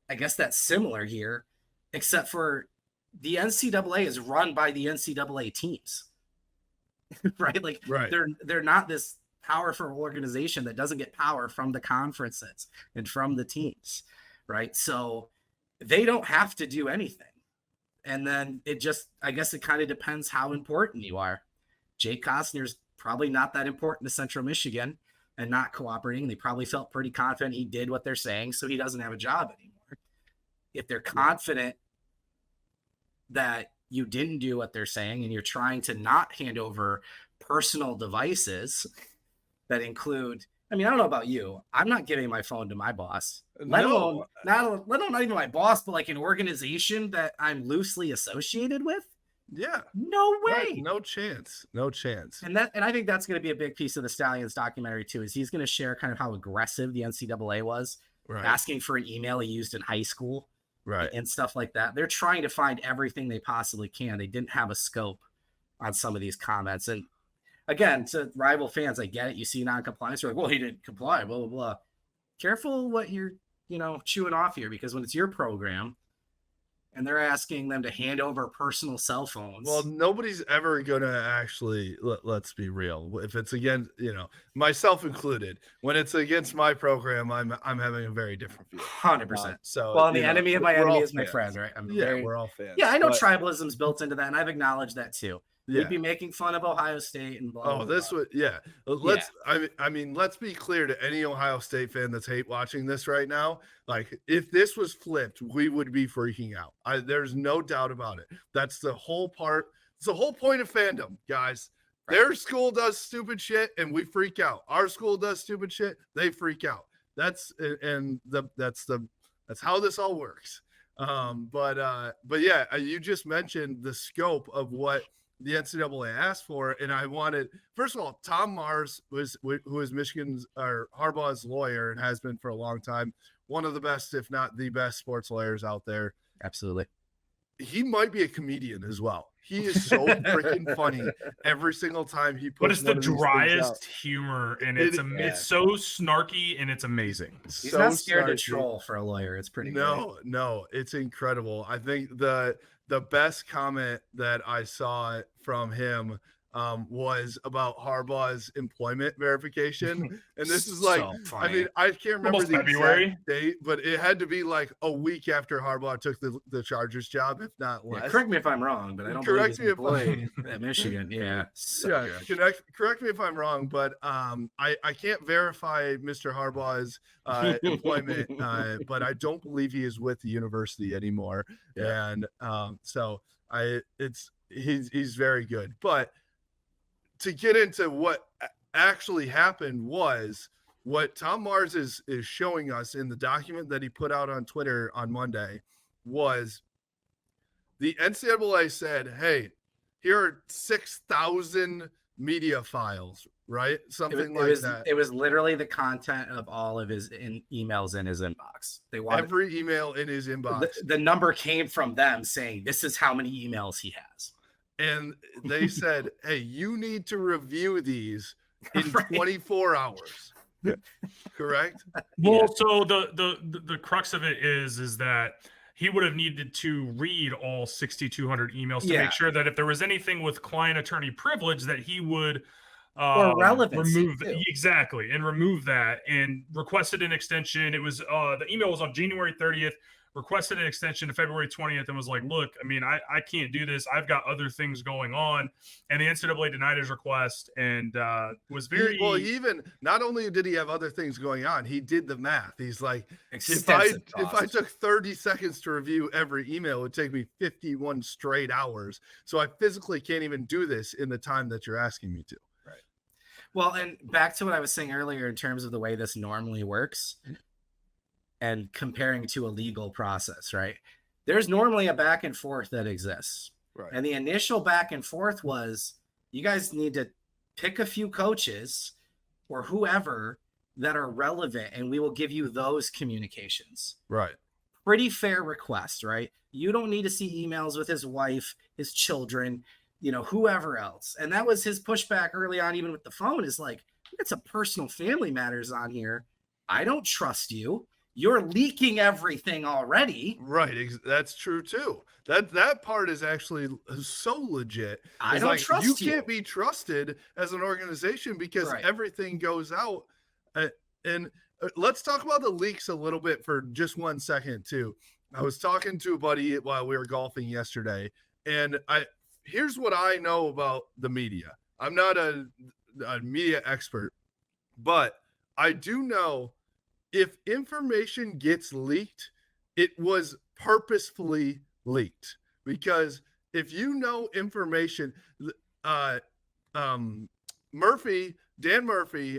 B: I guess that's similar here, except for the NCAA is run by the NCAA teams, right? Like they're not this powerful organization that doesn't get power from the conferences and from the teams, right? So they don't have to do anything. And then I guess it kind of depends how important you are. Jake Costner's probably not that important to Central Michigan and not cooperating. They probably felt pretty confident he did what they're saying, so he doesn't have a job anymore. If they're confident that you didn't do what they're saying and you're trying to not hand over personal devices that include, I don't know about you. I'm not giving my phone to my boss, let alone not even my boss, but like an organization that I'm loosely associated with.
A: Yeah.
B: No way.
A: Right. No chance.
B: And I think that's going to be a big piece of the Stalions documentary too, is he's going to share kind of how aggressive the NCAA was, asking for an email he used in high school. Right. And stuff like that. They're trying to find everything they possibly can. They didn't have a scope on some of these comments. And again, to rival fans, I get it. You see non-compliance, you're like, well, he didn't comply, blah, blah, blah. Careful what you're, chewing off here, because when it's your program and they're asking them to hand over personal cell phones.
A: Well, nobody's ever going to actually, let's be real. If it's against, myself included, when it's against my program, I'm having a very different view.
B: 100%.
A: So,
B: well, the enemy of my enemy is my friend, right?
A: We're all fans.
B: Yeah, I know tribalism's built into that, and I've acknowledged that too. We'd be making fun of Ohio State and blah, blah,
A: this
B: blah.
A: would, yeah. Let's, I mean, let's be clear to any Ohio State fan that's hate watching this right now. Like, if this was flipped, we would be freaking out. There's no doubt about it. That's the whole part. It's the whole point of fandom, guys. Right. Their school does stupid shit and we freak out. Our school does stupid shit, they freak out. That's how this all works. But yeah, you just mentioned the scope of what the NCAA asked for, and I wanted, first of all, Tom Mars who is Michigan's or Harbaugh's lawyer and has been for a long time, one of the best, if not the best, sports lawyers out there.
B: Absolutely.
A: He might be a comedian as well. He is so freaking funny every single time he puts.
C: But it's the driest humor, and it's so snarky, and it's amazing.
B: He's not scared to troll for a lawyer. It's pretty.
A: No, it's incredible. I think the best comment that I saw from him was about Harbaugh's employment verification. And this is like, I mean, I can't remember the exact date, but it had to be like a week after Harbaugh took the Chargers job, if not less.
B: Correct me if I'm wrong, but I don't believe he's employed at Michigan.
A: Correct me if I'm wrong, but I can't verify Mr. Harbaugh's employment, but I don't believe he is with the university anymore. Yeah. And so he's very good. But to get into what actually happened was what Tom Mars is showing us in the document that he put out on Twitter on Monday was the NCAA said, hey, here are 6,000 media files, right? Something like that.
B: It was literally the content of all of his emails in his inbox. They wanted
A: every email in his inbox.
B: The number came from them saying, this is how many emails he has.
A: And they said, hey, you need to review these in 24 hours. Correct?
C: Well, so the crux of it is that he would have needed to read all 6,200 emails to make sure that if there was anything with client attorney privilege that he would
B: or relevancy
C: remove exactly and remove that, and requested an extension. It was the email was on January 30th. Requested an extension to February 20th and was like, look, I mean, I can't do this. I've got other things going on. And the NCAA denied his request and was very...
A: Well, he even, not only did he have other things going on, he did the math. He's like, if I took 30 seconds to review every email, it would take me 51 straight hours. So I physically can't even do this in the time that you're asking me to.
B: Right. Well, and back to what I was saying earlier in terms of the way this normally works, and comparing to a legal process, right? There's normally a back and forth that exists.
A: Right.
B: And the initial back and forth was, you guys need to pick a few coaches or whoever that are relevant, and we will give you those communications.
A: Right.
B: Pretty fair request, right? You don't need to see emails with his wife, his children, whoever else. And that was his pushback early on, even with the phone, is like, it's some personal family matters on here. I don't trust you. You're leaking everything already.
A: Right. That's true too. That part is actually so legit.
B: I don't trust you.
A: You can't be trusted as an organization because everything goes out. And let's talk about the leaks a little bit for just 1 second too. I was talking to a buddy while we were golfing yesterday, and here's what I know about the media. I'm not a media expert, but I do know if information gets leaked, it was purposefully leaked. Because if you know information, Dan Murphy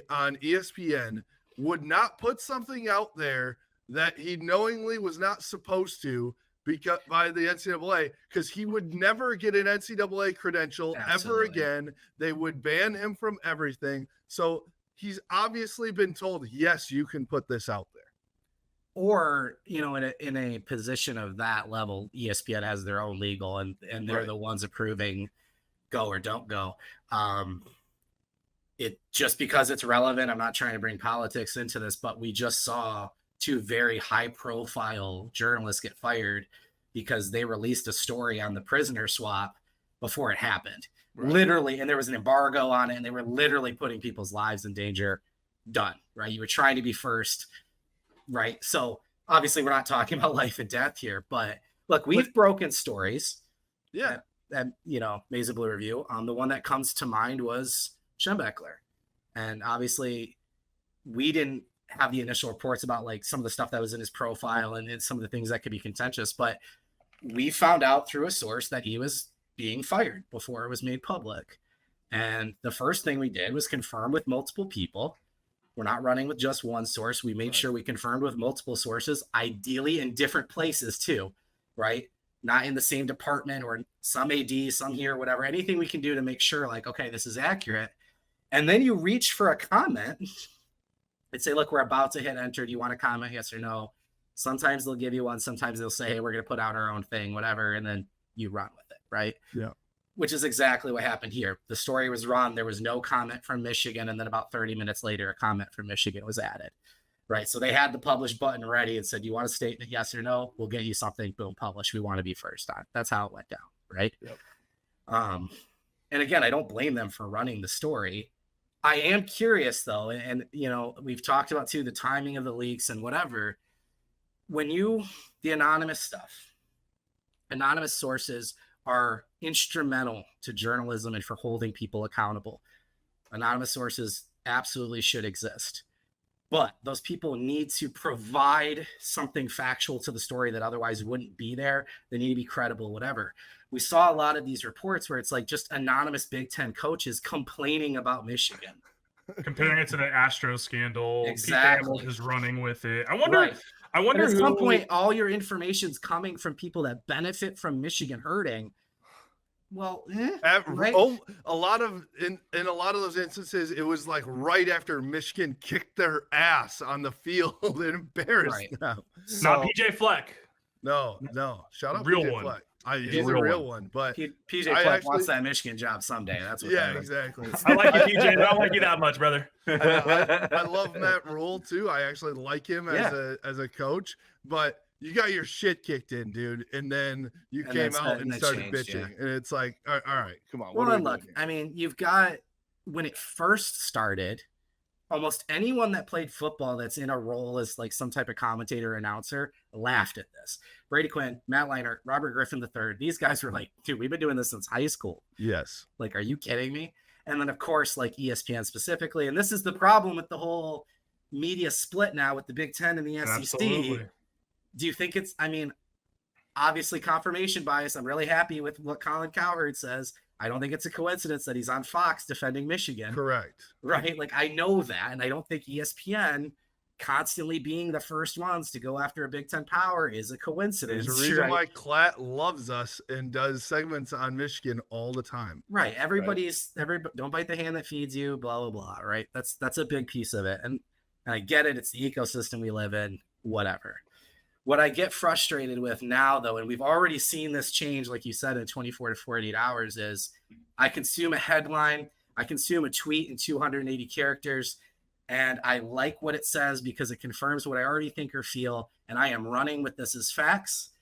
A: on ESPN would not put something out there that he knowingly was not supposed to by the NCAA, because he would never get an NCAA credential ever again. They would ban him from everything. So he's obviously been told, yes, you can put this out there.
B: Or, in a position of that level, ESPN has their own legal and they're the ones approving go or don't go. It just because it's relevant, I'm not trying to bring politics into this, but we just saw 2 very high profile journalists get fired because they released a story on the prisoner swap before it happened. Right. Literally, and there was an embargo on it, and they were literally putting people's lives in danger. Done, right? You were trying to be first, right? So obviously we're not talking about life and death here, but look, we've broken stories.
A: Yeah.
B: Maize and Blue review, the one that comes to mind was Schembechler. And obviously we didn't have the initial reports about like some of the stuff that was in his profile and some of the things that could be contentious, but we found out through a source that he was being fired before it was made public. And the first thing we did was confirm with multiple people. We're not running with just one source. We made sure we confirmed with multiple sources, ideally in different places too, right? Not in the same department or some AD, some here, whatever, anything we can do to make sure like, okay, this is accurate. And then you reach for a comment and say, look, we're about to hit enter. Do you want to comment? Yes or no? Sometimes they'll give you one. Sometimes they'll say, hey, we're going to put out our own thing, whatever. And then you run with it, right?
A: Yeah.
B: Which is exactly what happened here. The story was run. There was no comment from Michigan. And then about 30 minutes later, a comment from Michigan was added, right? So they had the publish button ready and said, you want a statement? Yes or no? We'll get you something. Boom, publish. We want to be first on. That's how it went down, right?
A: Yep.
B: And again, I don't blame them for running the story. I am curious though, and we've talked about too the timing of the leaks and whatever. When the anonymous stuff, anonymous sources are instrumental to journalism and for holding people accountable. Anonymous sources absolutely should exist, but those people need to provide something factual to the story that otherwise wouldn't be there. They need to be credible, whatever. We saw a lot of these reports where it's like just anonymous Big Ten coaches complaining about Michigan.
C: Comparing it to the Astro scandal.
B: Exactly.
C: Pete Thamel is running with it. I wonder
B: at some point, all your information's coming from people that benefit from Michigan hurting. Well, right?
A: A lot of those instances, it was like right after Michigan kicked their ass on the field and embarrassed them.
C: Not PJ Fleck.
A: No. Shout out
C: real
A: PJ
C: one.
A: Fleck. He's a real one, but
B: PJ Fleck wants that Michigan job someday. That's what.
A: Yeah, exactly.
C: I like you, PJ. I don't like you that much, brother.
A: I love Matt Rule too. I actually like him as a coach, but you got your shit kicked in, dude, and then you came out and started bitching, and it's like, all right, come on.
B: Well, look, I mean, you've got when it first started. Almost anyone that played football that's in a role as like some type of commentator or announcer laughed at this. Brady Quinn, Matt Leinart, Robert Griffin III. These guys were like, dude, we've been doing this since high school.
A: Yes.
B: Like, are you kidding me? And then, of course, like ESPN specifically. And this is the problem with the whole media split now with the Big Ten and the SEC.
C: Absolutely.
B: Do you think obviously confirmation bias? I'm really happy with what Colin Cowherd says. I don't think it's a coincidence that he's on Fox defending Michigan.
A: Correct.
B: Right? Like, I know that. And I don't think ESPN constantly being the first ones to go after a Big Ten power is a coincidence.
A: There's a reason why Klatt loves us and does segments on Michigan all the time.
B: Right. Everybody don't bite the hand that feeds you, blah, blah, blah. Right. That's a big piece of it. And I get it. It's the ecosystem we live in, whatever. What I get frustrated with now, though, and we've already seen this change, like you said, in 24 to 48 hours, is I consume a headline, I consume a tweet in 280 characters, and I like what it says because it confirms what I already think or feel, and I am running with this as facts.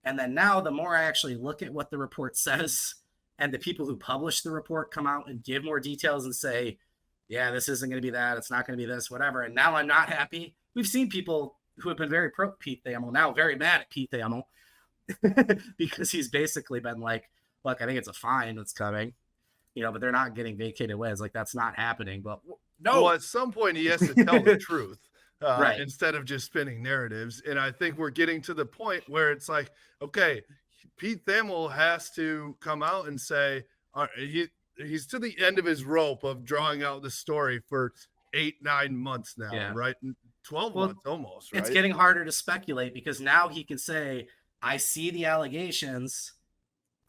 B: And then now, the more I actually look at what the report says, and the people who publish the report come out and give more details and say, yeah, this isn't going to be that, it's not going to be this, whatever, and now I'm not happy. We've seen people who have been very pro Pete Thamel, now very mad at Pete Thamel because he's basically been like, look, I think it's a fine that's coming, but they're not getting vacated wins. Like, that's not happening. But no,
A: well, at some point he has to tell the truth
B: right.
A: Instead of just spinning narratives. And I think we're getting to the point where it's like, okay, Pete Thamel has to come out and say, he's to the end of his rope of drawing out the story for 8-9 months now, right? 12 months almost, right?
B: It's getting harder to speculate because now he can say, I see the allegations.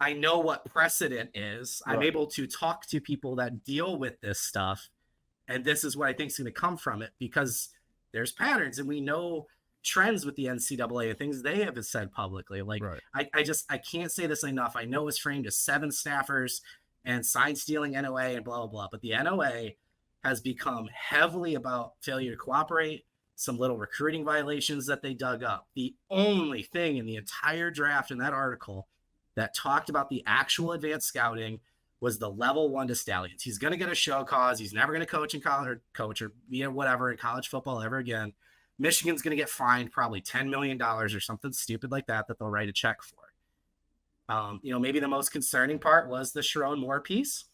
B: I know what precedent is. Right. I'm able to talk to people that deal with this stuff. And this is what I think is going to come from it because there's patterns and we know trends with the NCAA and things they have said publicly. Like, right. I can't say this enough. I know it's framed as 7 staffers and sign stealing NOA and blah, blah, blah. But the NOA has become heavily about failure to cooperate, some little recruiting violations that they dug up. The only thing in the entire draft in that article that talked about the actual advanced scouting was the level 1 to Stalions. He's going to get a show cause. He's never going to coach in college or whatever in college football ever again. Michigan's going to get fined probably $10 million or something stupid like that they'll write a check for. Maybe the most concerning part was the Sherrone Moore piece.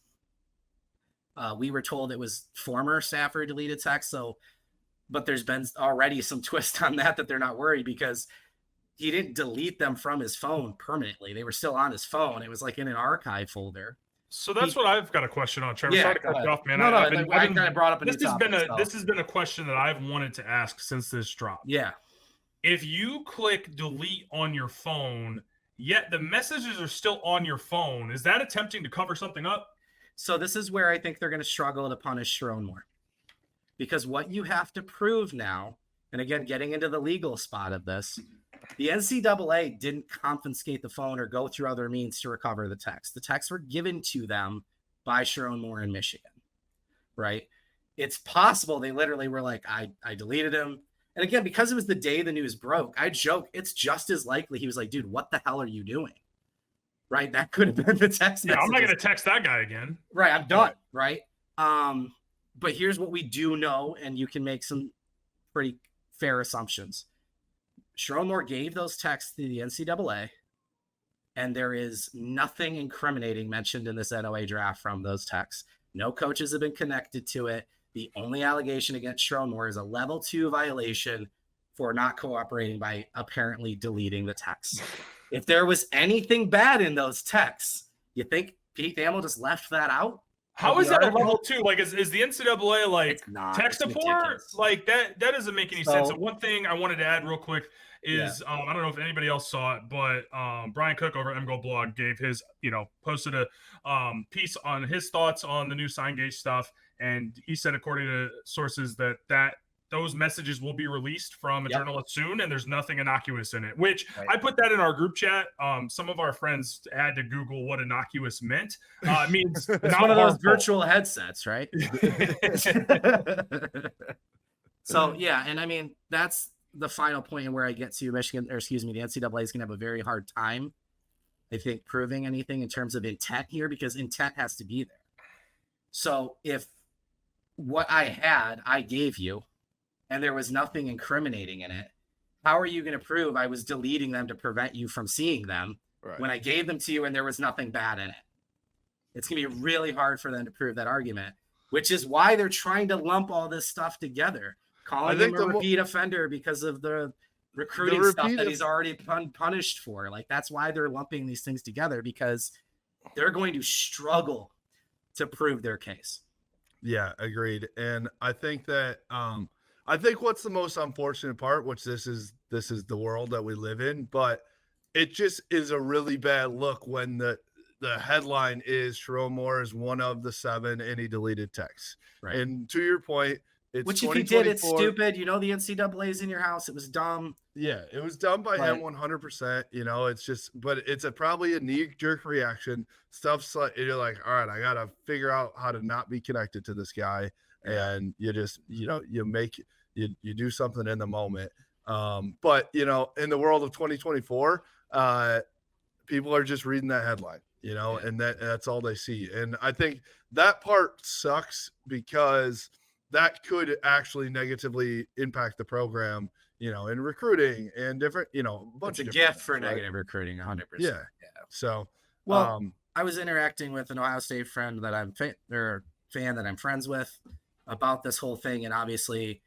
B: We were told it was former staffer deleted text. But there's been already some twist on that they're not worried because he didn't delete them from his phone permanently. They were still on his phone. It was like in an archive folder.
C: So that's what I've got a question on, Trevor.
B: Yeah,
C: Sorry to cut you off, man.
B: I kind of brought up a new topic.
C: This has been a question that I've wanted to ask since this dropped.
B: Yeah.
C: If you click delete on your phone, yet the messages are still on your phone, is that attempting to cover something up?
B: So this is where I think they're going to struggle to punish Sherrone Moore. Because what you have to prove now, and again, getting into the legal spot of this, the NCAA didn't confiscate the phone or go through other means to recover the text. The texts were given to them by Sherrone Moore in Michigan, right? It's possible they literally were like, I deleted him. And again, because it was the day the news broke, I joke, it's just as likely he was like, dude, what the hell are you doing? Right? That could have been the text.
C: Yeah, I'm not going to text that guy again.
B: Right, I'm done, right? But here's what we do know, and you can make some pretty fair assumptions. Sherrone Moore gave those texts to the NCAA, and there is nothing incriminating mentioned in this NOA draft from those texts. No coaches have been connected to it. The only allegation against Sherrone Moore is a level 2 violation for not cooperating by apparently deleting the texts. If there was anything bad in those texts, you think Pete Thamel just left that out?
C: How is that a level 2? Like, is the NCAA like tech support?
B: Ridiculous.
C: Like that doesn't make any sense. And one thing I wanted to add real quick is I don't know if anybody else saw it, but Brian Cook over at MGO Blog gave his, posted a piece on his thoughts on the new Signgate stuff, and he said, according to sources, that those messages will be released from a journalist soon, and there's nothing innocuous in it, which I put that in our group chat. Some of our friends had to Google what innocuous meant. It means
B: it's one of those virtual headsets, right? So, yeah, and I mean, that's the final point where I get to the NCAA is going to have a very hard time, I think, proving anything in terms of intent here, because intent has to be there. So if what I gave you, and there was nothing incriminating in it, how are you going to prove I was deleting them to prevent you from seeing them when I gave them to you and there was nothing bad in it? It's going to be really hard for them to prove that argument, which is why they're trying to lump all this stuff together, calling him a repeat offender because of the recruiting stuff that he's already punished for. Like, that's why they're lumping these things together, because they're going to struggle to prove their case.
A: Yeah, agreed. And I think that I think what's the most unfortunate part, which this is the world that we live in, but it just is a really bad look when the headline is Sherrone Moore is one of the 7 and he deleted texts. Right. And to your point, it's
B: which if he did, it's stupid. The NCAA is in your house. It was dumb.
A: Yeah, it was done by him 100%. It's just, but it's probably a knee-jerk reaction. Stuff's like, you're like, all right, I got to figure out how to not be connected to this guy. And you just, you do something in the moment. But, in the world of 2024, people are just reading that headline, and that's all they see. And I think that part sucks because that could actually negatively impact the program, in recruiting and different,
B: it's a gift for negative recruiting, 100%.
A: Yeah. So,
B: I was interacting with an Ohio State friend that I'm fan that I'm friends with about this whole thing. And obviously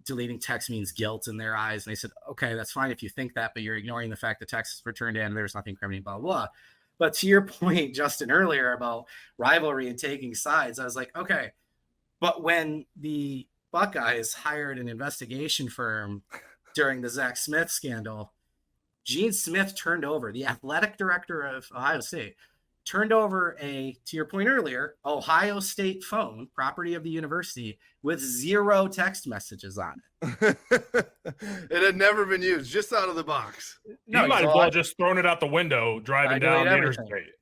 B: deleting text means guilt in their eyes. And they said, okay, that's fine if you think that, but you're ignoring the fact that text is returned in and there's nothing criminal, blah, blah, blah. But to your point, Justin, earlier about rivalry and taking sides, I was like, okay, but when the Buckeyes hired an investigation firm during the Zach Smith scandal, Gene Smith turned over, the athletic director of Ohio State, turned over to your point earlier, Ohio State phone, property of the university, with 0 text messages on it.
A: It had never been used, just out of the box.
C: No, you might as well just thrown it out the window driving down the interstate.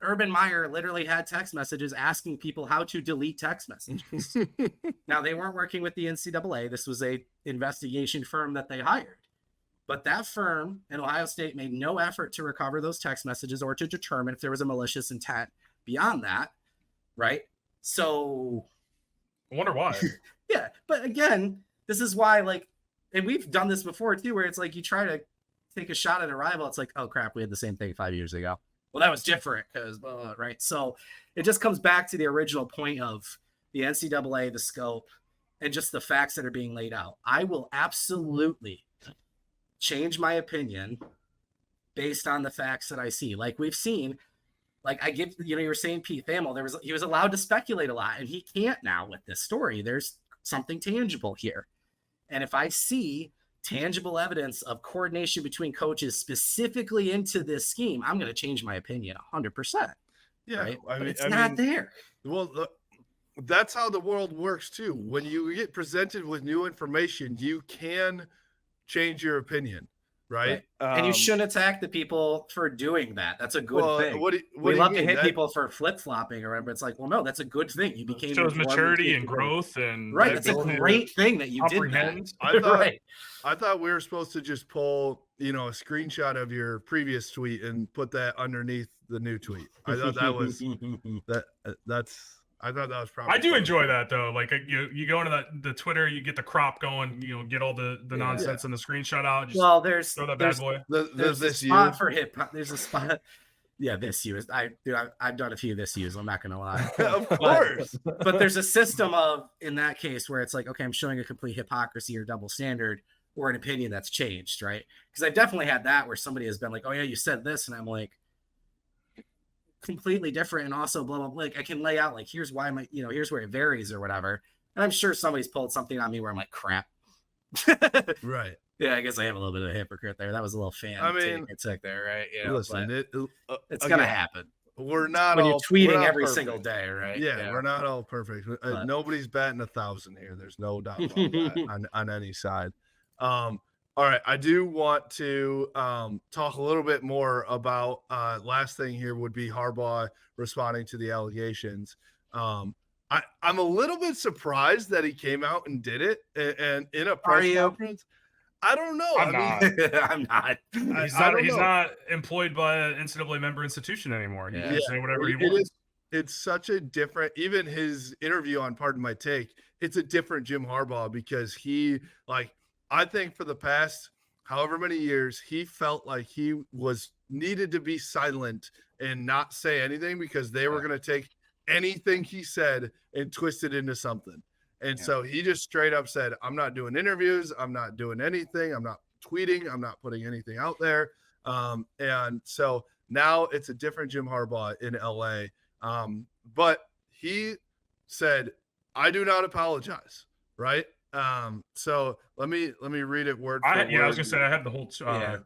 B: Urban Meyer literally had text messages asking people how to delete text messages. Now, they weren't working with the NCAA. This was a investigation firm that they hired. But that firm in Ohio State made no effort to recover those text messages or to determine if there was a malicious intent beyond that, right? So
C: I wonder why.
B: Yeah, but again, this is why, and we've done this before too, where it's like you try to take a shot at a rival, it's like, oh crap, we had the same thing 5 years ago. Well, that was different because, right? So it just comes back to the original point of the NCAA, the scope, and just the facts that are being laid out. I will absolutely change my opinion based on the facts that I see. Like we've seen, like I give, you were saying Pete Thamel, he was allowed to speculate a lot, and he can't now with this story. There's something tangible here. And if I see tangible evidence of coordination between coaches specifically into this scheme, I'm going to change my opinion 100%.
A: Yeah.
B: Right?
A: I mean,
B: it's not there.
A: Well, that's how the world works too. When you get presented with new information, you can change your opinion. Right.
B: And you shouldn't attack the people for doing that. That's a good thing.
A: We
B: love to hit people for flip-flopping or whatever. It's like, well, no, that's a good thing. You became
C: shows maturity and growth, and
B: right. That's a great thing that you did that.
A: I thought we were supposed to just pull, a screenshot of your previous tweet and put that underneath the new tweet. I thought that was I thought that was probably.
C: I do enjoy that though. Like you go into the Twitter, you get the crop going, get all the nonsense and the screenshot out. Just
B: there's
C: throw that bad boy.
B: There's a spot for hip hop. There's a spot. Yeah, this year. I've done a few this years. I'm not gonna lie.
A: Of course.
B: But there's a system of, in that case, where it's like, okay, I'm showing a complete hypocrisy or double standard or an opinion that's changed, right? Because I've definitely had that where somebody has been like, oh yeah, you said this, and I'm like, completely different, and also blah blah blah. Like I can lay out like, here's why here's where it varies or whatever. And I'm sure somebody's pulled something on me where I'm like, crap.
A: Right.
B: Yeah, I guess I am a little bit of a hypocrite there. That was a little fan. I mean, it's like there, right? Yeah.
A: Listen,
B: it's gonna happen.
A: We're not
B: when
A: all
B: you're tweeting every
A: perfect.
B: single day, right?
A: Yeah, we're not all perfect. Nobody's batting 1,000 here. There's no doubt about that on any side. All right, I do want to talk a little bit more about last thing here would be Harbaugh responding to the allegations. I'm a little bit surprised that he came out and did it, and in a press conference. I don't know.
C: I'm not.
A: I'm
C: He's not employed by an NCAA member institution anymore. He can say whatever he wants.
A: It's such a different, even his interview on Pardon My Take, it's a different Jim Harbaugh because I think for the past however many years, he felt like he was needed to be silent and not say anything because they were going to take anything he said and twist it into something. And so he just straight up said, I'm not doing interviews. I'm not doing anything. I'm not tweeting. I'm not putting anything out there. And so now it's a different Jim Harbaugh in LA. But he said, I do not apologize. Right. So let me read it word for word.
C: I was gonna say I have the whole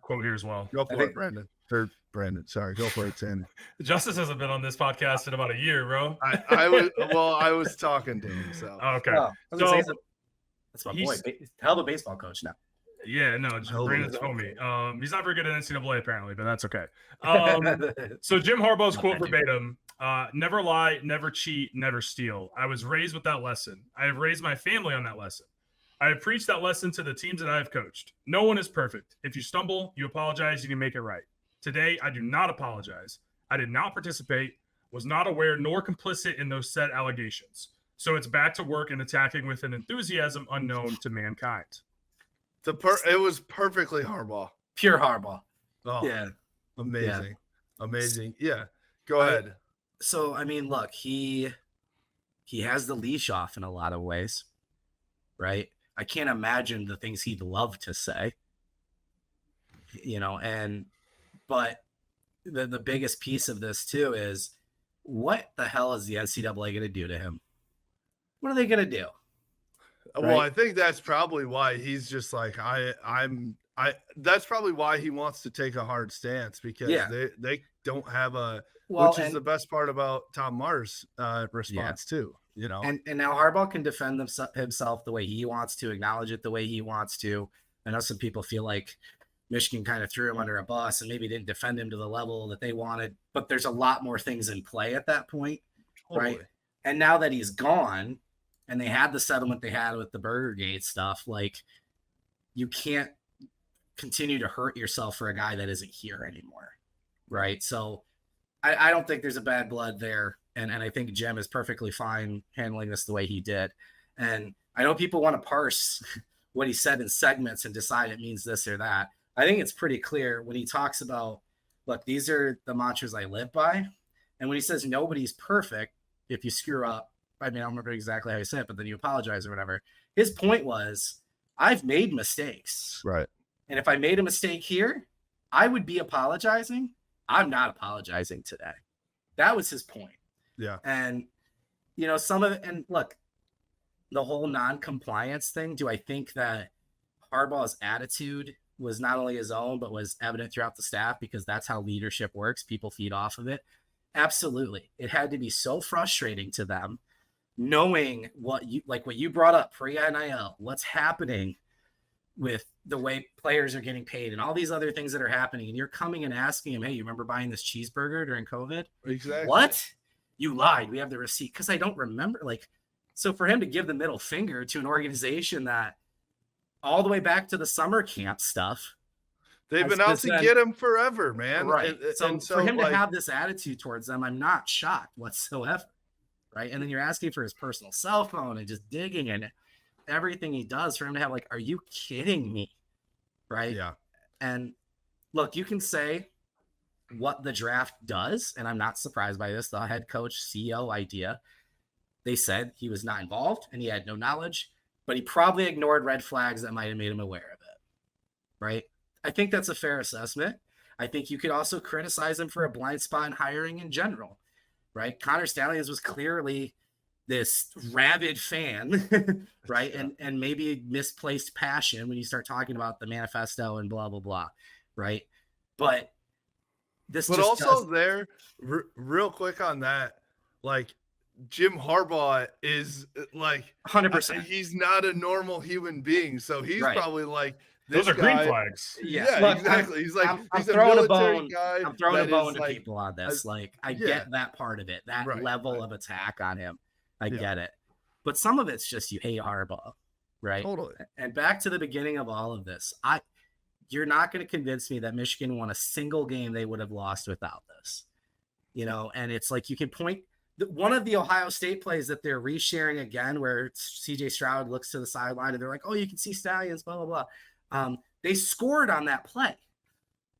C: quote here as well.
A: Go for it, Brandon. Or Brandon, sorry, go for it, Sandy.
C: Justice hasn't been on this podcast in about a year, bro.
A: I was talking to him. So
C: okay,
B: that's my boy. Hell of a baseball coach now.
C: Yeah, no, Brandon's homie. He's not very good at NCAA apparently, but that's okay. So Jim Harbaugh's quote verbatim: "Never lie, never cheat, never steal. I was raised with that lesson. I have raised my family on that lesson. I have preached that lesson to the teams that I have coached. No one is perfect. If you stumble, you apologize, and you make it right. Today, I do not apologize. I did not participate, was not aware nor complicit in those said allegations. So it's back to work and attacking with an enthusiasm unknown to mankind."
A: It was perfectly Harbaugh.
B: Pure Harbaugh.
A: Oh, yeah. Amazing. Yeah. Amazing. Yeah. Go ahead.
B: So, I mean, look, he has the leash off in a lot of ways, right? I can't imagine the things he'd love to say, but the biggest piece of this too is what the hell is the NCAA going to do to him? What are they going to do?
A: Well, I think that's probably why he's just like, that's probably why he wants to take a hard stance because they don't have which is the best part about Tom Marr's response too,
B: And now Harbaugh can defend himself the way he wants to, acknowledge it the way he wants to. I know some people feel like Michigan kind of threw him under a bus and maybe didn't defend him to the level that they wanted, but there's a lot more things in play at that point, right? And now that he's gone and they had the settlement they had with the Burgergate stuff, like you can't continue to hurt yourself for a guy that isn't here anymore, right? So I don't think there's a bad blood there. And I think Jim is perfectly fine handling this the way he did. And I know people want to parse what he said in segments and decide it means this or that. I think it's pretty clear when he talks about, look, these are the mantras I live by. And when he says nobody's perfect, if you screw up, I mean, I don't remember exactly how he said it, but then you apologize or whatever. His point was, I've made mistakes.
A: Right.
B: And if I made a mistake here, I would be apologizing. I'm not apologizing today. That was his point.
A: Yeah.
B: And, you know, some of it, and look, the whole non-compliance thing, do I think that Harbaugh's attitude was not only his own, but was evident throughout the staff, because that's how leadership works. People feed off of it. Absolutely. It had to be so frustrating to them knowing what you brought up pre-NIL, what's happening with the way players are getting paid and all these other things that are happening. And you're coming and asking him, hey, you remember buying this cheeseburger during COVID?
A: Exactly.
B: What? You lied. We have the receipt. Because I don't remember. So for him to give the middle finger to an organization that all the way back to the summer camp stuff,
A: they've been out to get him forever, man.
B: Right.
A: And
B: so for him to have this attitude towards them, I'm not shocked whatsoever. Right. And then you're asking for his personal cell phone and just digging and everything he does for him to have, are you kidding me? Right.
A: Yeah.
B: And look, you can say what the draft does, and I'm not surprised by this, the head coach CEO idea. They said he was not involved and he had no knowledge, but he probably ignored red flags that might have made him aware of it. Right. I think that's a fair assessment. I think you could also criticize him for a blind spot in hiring in general. Right. Connor Stalions was clearly this rabid fan, right? And maybe misplaced passion when you start talking about the manifesto and blah, blah, blah. Right. But
A: real quick on that, Jim Harbaugh is
B: 100%.
A: He's not a normal human being. So he's probably
C: those are green flags.
A: Yeah,
B: look,
A: exactly.
B: I'm throwing a bone.
A: Guy.
B: I'm throwing a bone to people on this. I get that part of it, that level of attack on him. I get it. But some of it's just you hate Harbaugh, right?
A: Totally.
B: And back to the beginning of all of this, you're not going to convince me that Michigan won a single game they would have lost without this. You know, and it's you can point one of the Ohio State plays that they're resharing again, where CJ Stroud looks to the sideline and they're like, oh, you can see Stalions, blah, blah, blah. They scored on that play.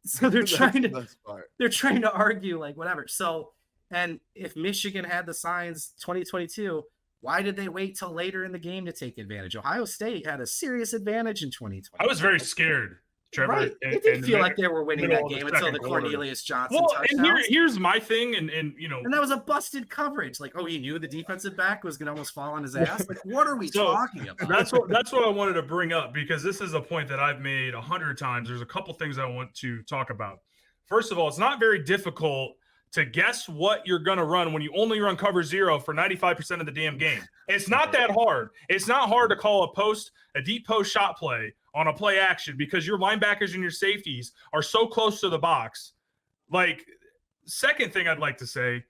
B: So they're trying to argue whatever. So, and if Michigan had the signs 2022, why did they wait till later in the game to take advantage? Ohio State had a serious advantage in 2020.
C: I was very scared, Trevor.
B: Right. It didn't feel like they were winning that game until the Cornelius Johnson touchdown.
C: And here's my thing, and
B: that was a busted coverage. He knew the defensive back was going to almost fall on his ass. What are we talking about?
C: That's what I wanted to bring up, because this is a point that I've made 100 times. There's a couple things I want to talk about. First of all, it's not very difficult to guess what you're going to run when you only run cover 0 for 95% of the damn game. It's not that hard. It's not hard to call a deep post shot play on a play action, because your linebackers and your safeties are so close to the box. Second thing I'd like to say,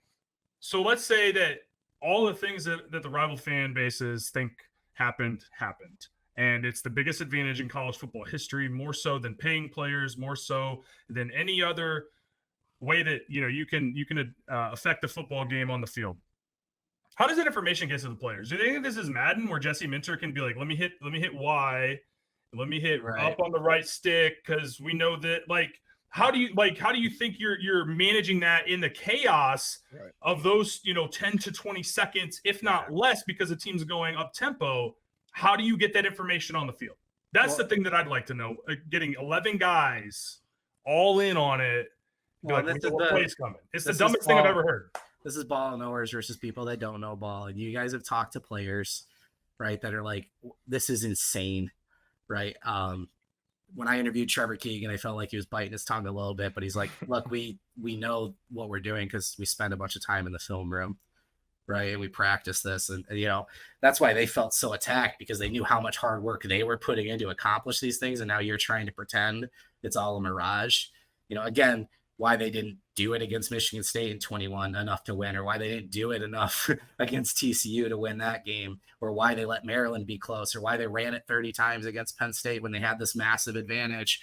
C: so let's say that all the things that the rival fan bases think happened. And it's the biggest advantage in college football history, more so than paying players, more so than any other way that you can affect the football game on the field. How does that information get to the players? Do they think this is Madden, where Jesse Minter can be like, let me hit Y, let me hit up on the right stick, because we know that how do you think you're managing that in the chaos of those 10 to 20 seconds, if not less, because the team's going up tempo? How do you get that information on the field? That's the thing that I'd like to know. Getting 11 guys all in on it. It's the dumbest thing I've ever heard.
B: This is ball knowers versus people that don't know ball. And you guys have talked to players, right, that are like, this is insane, right? When I interviewed Trevor Keegan, I felt like he was biting his tongue a little bit, but he's like, look, we know what we're doing because we spend a bunch of time in the film room, right? And we practice this. And that's why they felt so attacked, because they knew how much hard work they were putting in to accomplish these things. And now you're trying to pretend it's all a mirage. Again, why they didn't do it against Michigan State in 21 enough to win, or why they didn't do it enough against TCU to win that game, or why they let Maryland be close, or why they ran it 30 times against Penn State when they had this massive advantage,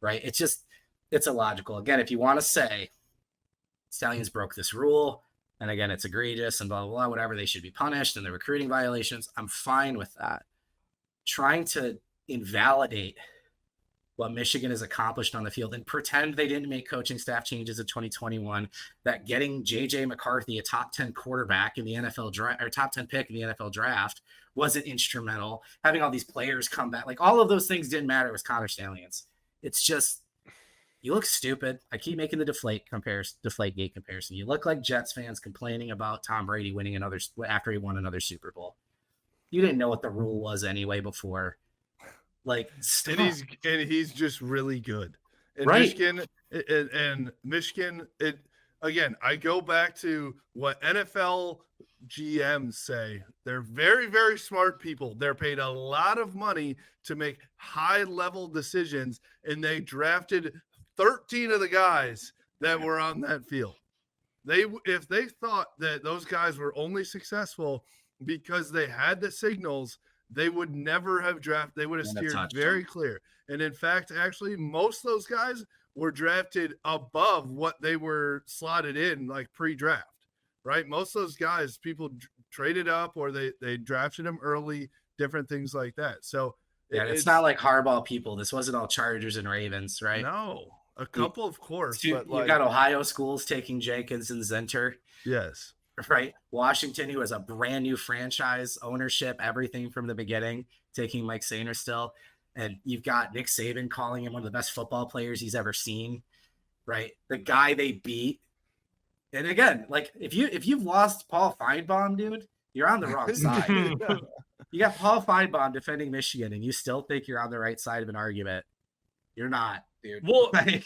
B: right? It's illogical. Again, if you want to say Stalions broke this rule, and again, it's egregious and blah, blah, blah, whatever, they should be punished and the recruiting violations, I'm fine with that. Trying to invalidate what Michigan has accomplished on the field and pretend they didn't make coaching staff changes in 2021, that getting JJ McCarthy, a top 10 quarterback in the NFL draft, or top 10 pick in the NFL draft, wasn't instrumental. Having all these players come back, like all of those things didn't matter with Connor Stalions. It's just, you look stupid. I keep making the Deflategate comparison. You look like Jets fans complaining about Tom Brady winning after he won another Super Bowl. You didn't know what the rule was anyway before. Like, stop.
A: And he's just really good. And
B: right.
A: Michigan, again, I go back to what NFL GMs say. They're very, very smart people. They're paid a lot of money to make high-level decisions, and they drafted 13 of the guys that were on that field. If they thought that those guys were only successful because they had the signals, they would never have drafted. They would have steered very clear. And in fact, actually, most of those guys were drafted above what they were slotted in, like pre-draft, right? Most of those guys, people traded up or they drafted them early, different things like that. So
B: yeah, it's not like Harbaugh people. This wasn't all Chargers and Ravens, right?
A: No, a couple, of course.
B: But you've got Ohio schools taking Jenkins and Zenter.
A: Yes.
B: Right. Washington, who has a brand new franchise ownership, everything from the beginning, taking Mike Sainer still. And you've got Nick Saban calling him one of the best football players he's ever seen. Right. The guy they beat. And again, like if you've lost Paul Feinbaum, dude, you're on the wrong side. You got Paul Feinbaum defending Michigan and you still think you're on the right side of an argument. You're not, dude.
C: Well, I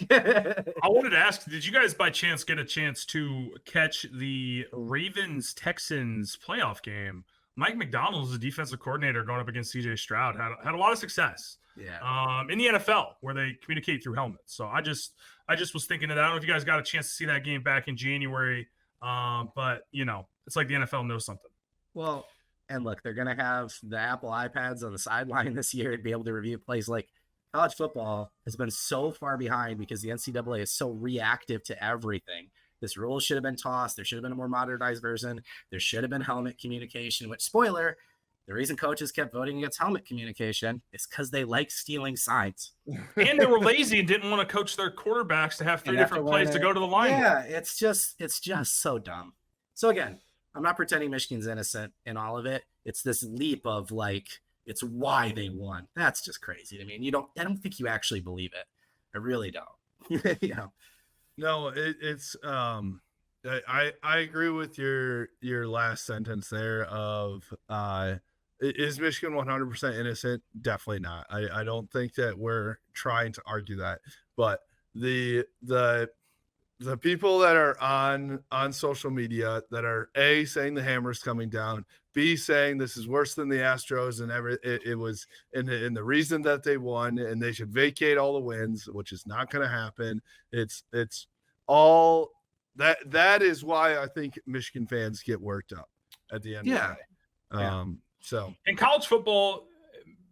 C: wanted to ask, did you guys by chance get a chance to catch the Ravens-Texans playoff game? Mike McDonald is the defensive coordinator going up against CJ Stroud. Had a lot of success in the NFL where they communicate through helmets. So I just was thinking of that. I don't know if you guys got a chance to see that game back in January, but, it's like the NFL knows something.
B: Well, and look, they're going to have the Apple iPads on the sideline this year and be able to review plays. Like, college football has been so far behind because the NCAA is so reactive to everything. This rule should have been tossed. There should have been a more modernized version. There should have been helmet communication, which, spoiler, the reason coaches kept voting against helmet communication is because they like stealing signs.
C: And they were lazy and didn't want to coach their quarterbacks to have three different plays to go to the line.
B: Yeah, it's just so dumb. So again, I'm not pretending Michigan's innocent in all of it. It's this leap of like, it's why they won. That's just crazy to me. And I don't think you actually believe it. I really don't.
A: No, it's I agree with your last sentence there of is Michigan 100% innocent? Definitely not. I don't think that we're trying to argue that, but the people that are on social media that are A, saying the hammer's coming down, B, saying this is worse than the Astros and it was in the reason that they won and they should vacate all the wins, which is not going to happen. It's all that is why I think Michigan fans get worked up at the end of the day. So
C: in college football,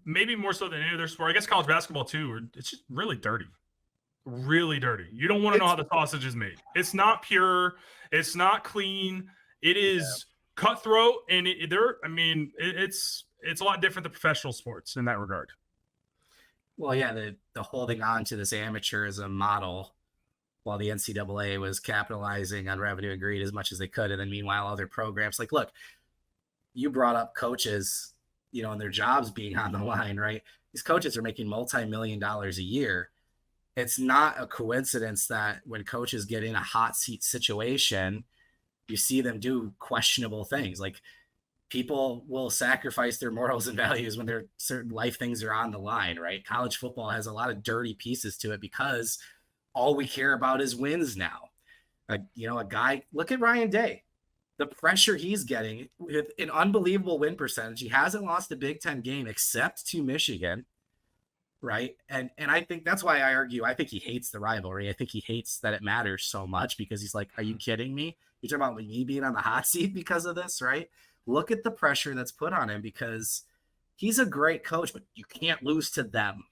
C: maybe more so than any other sport, I guess college basketball too, it's just really dirty. Really dirty. You don't want to know how the sausage is made. It's not pure. It's not clean. It is cutthroat, and it's a lot different than professional sports in that regard.
B: Well, yeah, the holding on to this amateurism model while the NCAA was capitalizing on revenue and greed as much as they could, and then meanwhile other programs like, look, you brought up coaches, and their jobs being on the line, right? These coaches are making multi-million-dollars a year. It's not a coincidence that when coaches get in a hot seat situation, you see them do questionable things. Like, people will sacrifice their morals and values when their certain life things are on the line, right? College football has a lot of dirty pieces to it because all we care about is wins now. A guy, look at Ryan Day, the pressure he's getting with an unbelievable win percentage. He hasn't lost a Big Ten game except to Michigan. Right. And I think that's why I argue, I think he hates the rivalry. I think he hates that it matters so much because he's like, are you kidding me? You're talking about me being on the hot seat because of this, right? Look at the pressure that's put on him because he's a great coach, but you can't lose to them.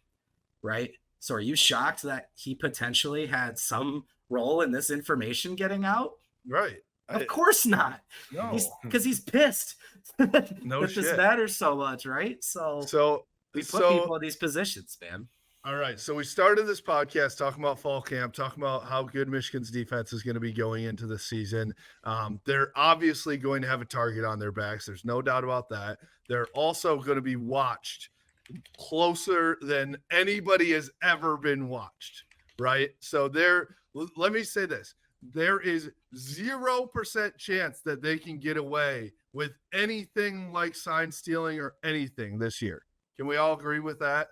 B: Right. So are you shocked that he potentially had some role in this information getting out?
A: Right.
B: Of course not.
A: No.
B: Because he's pissed
A: No
B: that
A: shit.
B: this matters so much, right? So we put people in these positions, man.
A: All right. So we started this podcast talking about fall camp, talking about how good Michigan's defense is going to be going into the season. They're obviously going to have a target on their backs. There's no doubt about that. They're also going to be watched closer than anybody has ever been watched, right? So let me say this. There is 0% chance that they can get away with anything like sign stealing or anything this year. Can we all agree with that?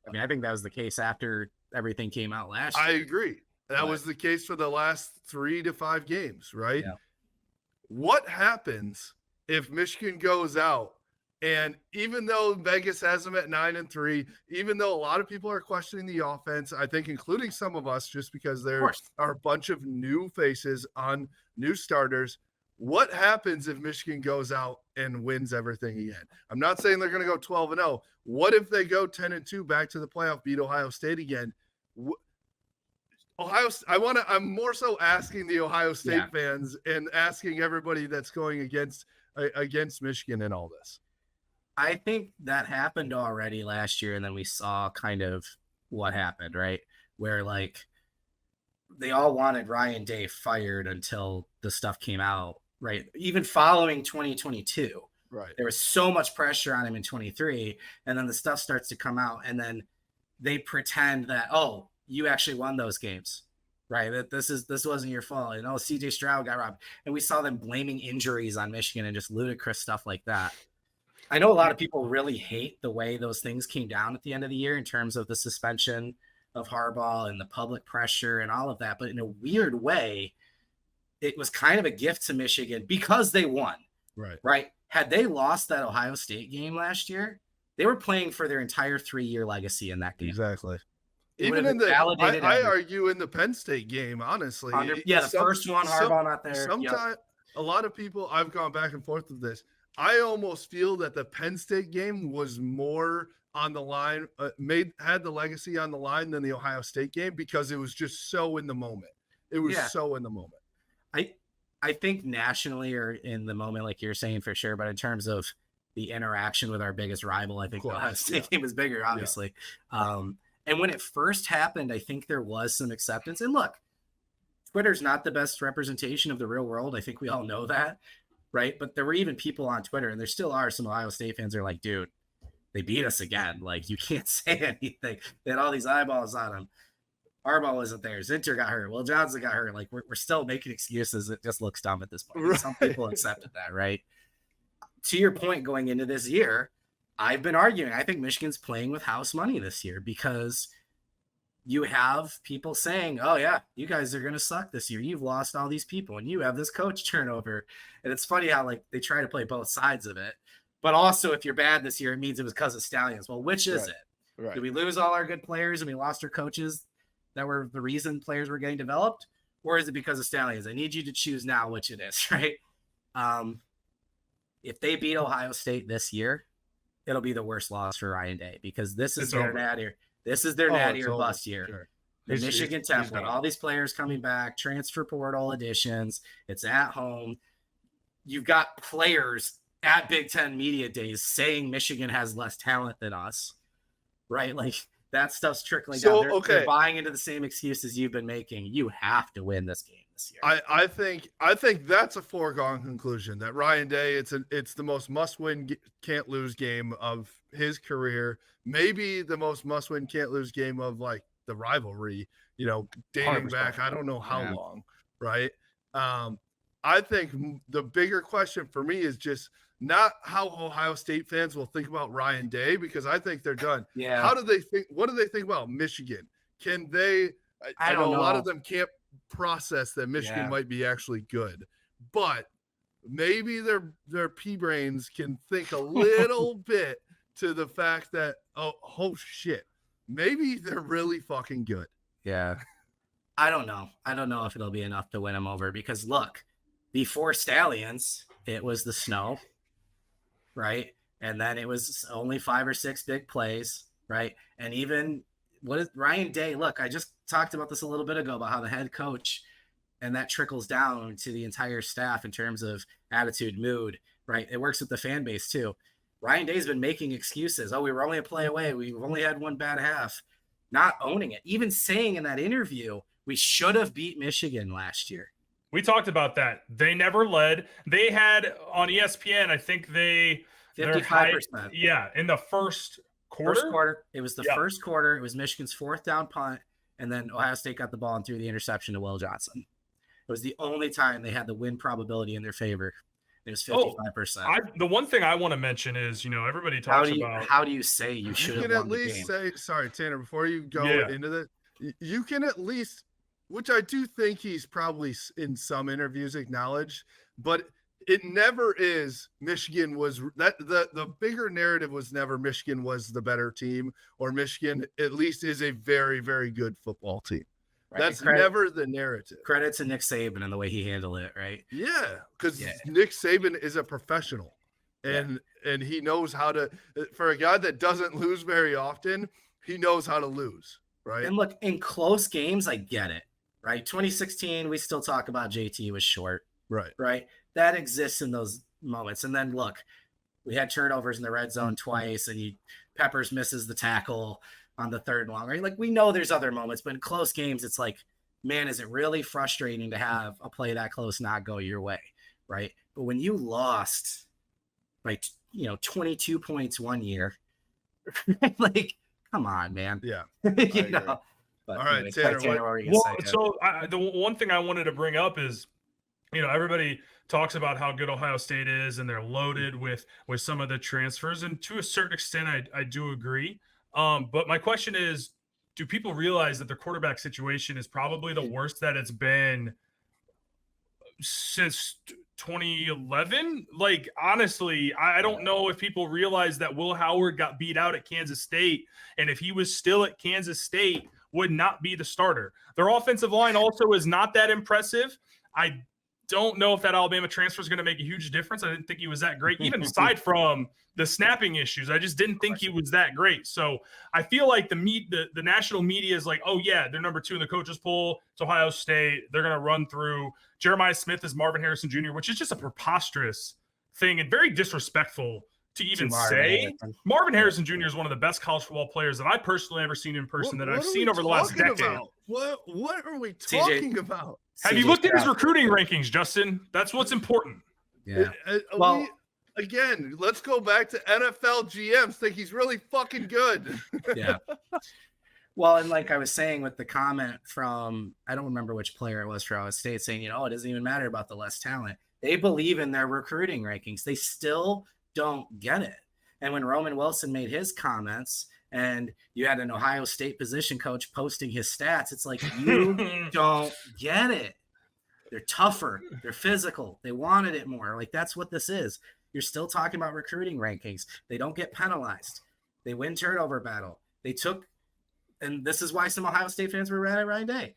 B: I mean, I think that was the case after everything came out last year.
A: I agree. That was the case for the last 3 to 5 games, right?
B: Yeah.
A: What happens if Michigan goes out and even though Vegas has them at 9-3, even though a lot of people are questioning the offense, I think including some of us, just because there are a bunch of new faces on new starters, what happens if Michigan goes out and wins everything again? I'm not saying they're going to go 12-0. What if they go 10-2 back to the playoff, beat Ohio State again? I'm more so asking the Ohio State fans and asking everybody that's going against Michigan in all this.
B: I think that happened already last year, and then we saw kind of what happened, right? Where like they all wanted Ryan Day fired until the stuff came out. Right. Even following 2022,
A: right.
B: There was so much pressure on him in 23. And then the stuff starts to come out. And then they pretend that, oh, you actually won those games. Right. That this wasn't your fault. And CJ Stroud got robbed. And we saw them blaming injuries on Michigan and just ludicrous stuff like that. I know a lot of people really hate the way those things came down at the end of the year in terms of the suspension of Harbaugh and the public pressure and all of that. But in a weird way, it was kind of a gift to Michigan because they won. Right. Had they lost that Ohio State game last year, they were playing for their entire 3-year legacy in that game.
A: Exactly. Even in I argue in the Penn State game, honestly.
B: The first one, Harbaugh not there.
A: Sometimes a lot of people, I've gone back and forth with this. I almost feel that the Penn State game was more on the line, had the legacy on the line than the Ohio State game because it was just so in the moment. It was so in the moment.
B: I think nationally or in the moment, like you're saying, for sure. But in terms of the interaction with our biggest rival, I think the Ohio State game was bigger, obviously. Yeah. And when it first happened, I think there was some acceptance. And look, Twitter's not the best representation of the real world. I think we all know that, right? But there were even people on Twitter, and there still are some Ohio State fans that are like, dude, they beat us again. Like, you can't say anything. They had all these eyeballs on them. Harbaugh wasn't there. Zinter got hurt. Will Johnson got hurt. Like, we're still making excuses. It just looks dumb at this point. Right. Some people accepted that, right? To your point, going into this year, I've been arguing. I think Michigan's playing with house money this year because you have people saying, oh, yeah, you guys are going to suck this year. You've lost all these people, and you have this coach turnover. And it's funny how, like, they try to play both sides of it. But also, if you're bad this year, it means it was because of Stalions. Well, which is it? Right. Did we lose all our good players and we lost our coaches that were the reason players were getting developed? Or is it because of Stalions? I need you to choose now which it is, right? If they beat Ohio State this year, it'll be the worst loss for Ryan Day because this is their natty. This is their natty or bust year. Sure. The Michigan template, all these players coming back, transfer portal additions. It's at home. You've got players at Big Ten Media Days saying Michigan has less talent than us, right? Like, that stuff's trickling down. They're buying into the same excuses you've been making. You have to win this game this year.
A: I think that's a foregone conclusion that Ryan Day, it's the most must-win, can't lose game of his career. Maybe the most must-win, can't lose game of like the rivalry, dating 100%. Back, I don't know how long, right? I think the bigger question for me is just not how Ohio State fans will think about Ryan Day, because I think they're done.
B: Yeah.
A: How do they think? What do they think about Michigan? Can they? I know a lot of them can't process that Michigan might be actually good, but maybe their pea brains can think a little bit to the fact that oh shit, maybe they're really fucking good.
B: Yeah. I don't know. I don't know if it'll be enough to win them over because look, before Stalions, it was the snow, right? And then it was only 5 or 6 big plays, right? And even what is Ryan Day? Look, I just talked about this a little bit ago about how the head coach and that trickles down to the entire staff in terms of attitude, mood, right? It works with the fan base too. Ryan Day's been making excuses. Oh, we were only a play away. We've only had one bad half. not owning it, even saying in that interview, we should have beat Michigan last year.
C: We talked about that. They never led. They had on ESPN, I think
B: 55%.
C: Yeah, in the first quarter.
B: First quarter. It was the first quarter. It was Michigan's 4th down punt, and then Ohio State got the ball and threw the interception to Will Johnson. It was the only time they had the win probability in their favor. It was 55%.
C: The one thing I want to mention is, everybody talks about
B: how do you say you should have won the game?
A: Say, sorry, Tanner, before you go into that, you can at least, which I do think he's probably in some interviews acknowledged, but it never is Michigan was that the bigger narrative was never Michigan was the better team, or Michigan at least is a very, very good football team. Right. That's never the narrative.
B: Credit to Nick Saban and the way he handled it, right?
A: Yeah, because Nick Saban is a professional, and he knows how to. For a guy that doesn't lose very often, he knows how to lose, right?
B: And look, in close games, I get it, right? 2016, we still talk about JT was short, right? That exists in those moments. And then look, we had turnovers in the red zone twice, and Peppers misses the tackle on the 3rd and long, right? Like, we know there's other moments, but in close games, it's like, man, is it really frustrating to have a play that close not go your way, right? But when you lost by 22 points one year, like, come on, man.
A: Yeah.
B: you know. But
A: all right,
B: anyway,
A: Tanner.
C: The one thing I wanted to bring up is, everybody talks about how good Ohio State is, and they're loaded with some of the transfers, and to a certain extent, I do agree. But my question is, do people realize that their quarterback situation is probably the worst that it's been since 2011? Like, honestly, I don't know if people realize that Will Howard got beat out at Kansas State, and if he was still at Kansas State, would not be the starter. Their offensive line also is not that impressive. I don't know if that Alabama transfer is going to make a huge difference. I didn't think he was that great, even aside from the snapping issues. I just didn't think he was that great. So I feel like the national media is like, oh yeah, they're number 2 in the coaches poll. It's Ohio State. They're going to run through Jeremiah Smith as Marvin Harrison Jr., which is just a preposterous thing and very disrespectful to even say. Marvin Harrison Jr. is one of the best college football players that I personally ever seen in person that I've seen over the last decade.
A: What are we talking about?
C: Have you looked at his recruiting rankings, Justin? That's what's important.
B: Yeah.
A: Again, let's go back to NFL GMs think he's really fucking good.
B: Yeah. Well, and like I was saying with the comment from, I don't remember which player it was for Ohio State, saying, it doesn't even matter about the less talent. They believe in their recruiting rankings. They still don't get it. And when Roman Wilson made his comments, and you had an Ohio State position coach posting his stats, it's like, you don't get it. They're tougher. They're physical. They wanted it more. Like, that's what this is. You're still talking about recruiting rankings. They don't get penalized. They win turnover battle. They took, and this is why some Ohio State fans were at it right day.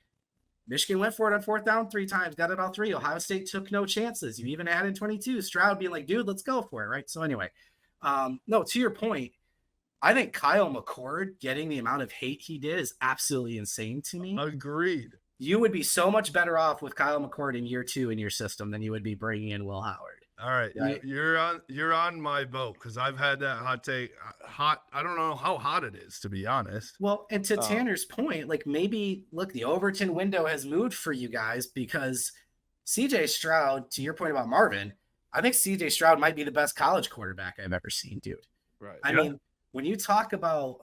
B: Michigan went for it on 4th down 3 times, got it all 3. Ohio State took no chances. You even added 22. Stroud being like, dude, let's go for it, right? So anyway, no, to your point, I think Kyle McCord getting the amount of hate he did is absolutely insane to me.
A: Agreed.
B: You would be so much better off with Kyle McCord in year 2 in your system than you would be bringing in Will Howard.
A: All right, you're on my boat because I've had that hot take. I don't know how hot it is, to be honest.
B: Well, and to Tanner's point, like, maybe look, the Overton window has moved for you guys because CJ Stroud, to your point about Marvin, I think CJ Stroud might be the best college quarterback I've ever seen, dude.
A: Right.
B: I mean, when you talk about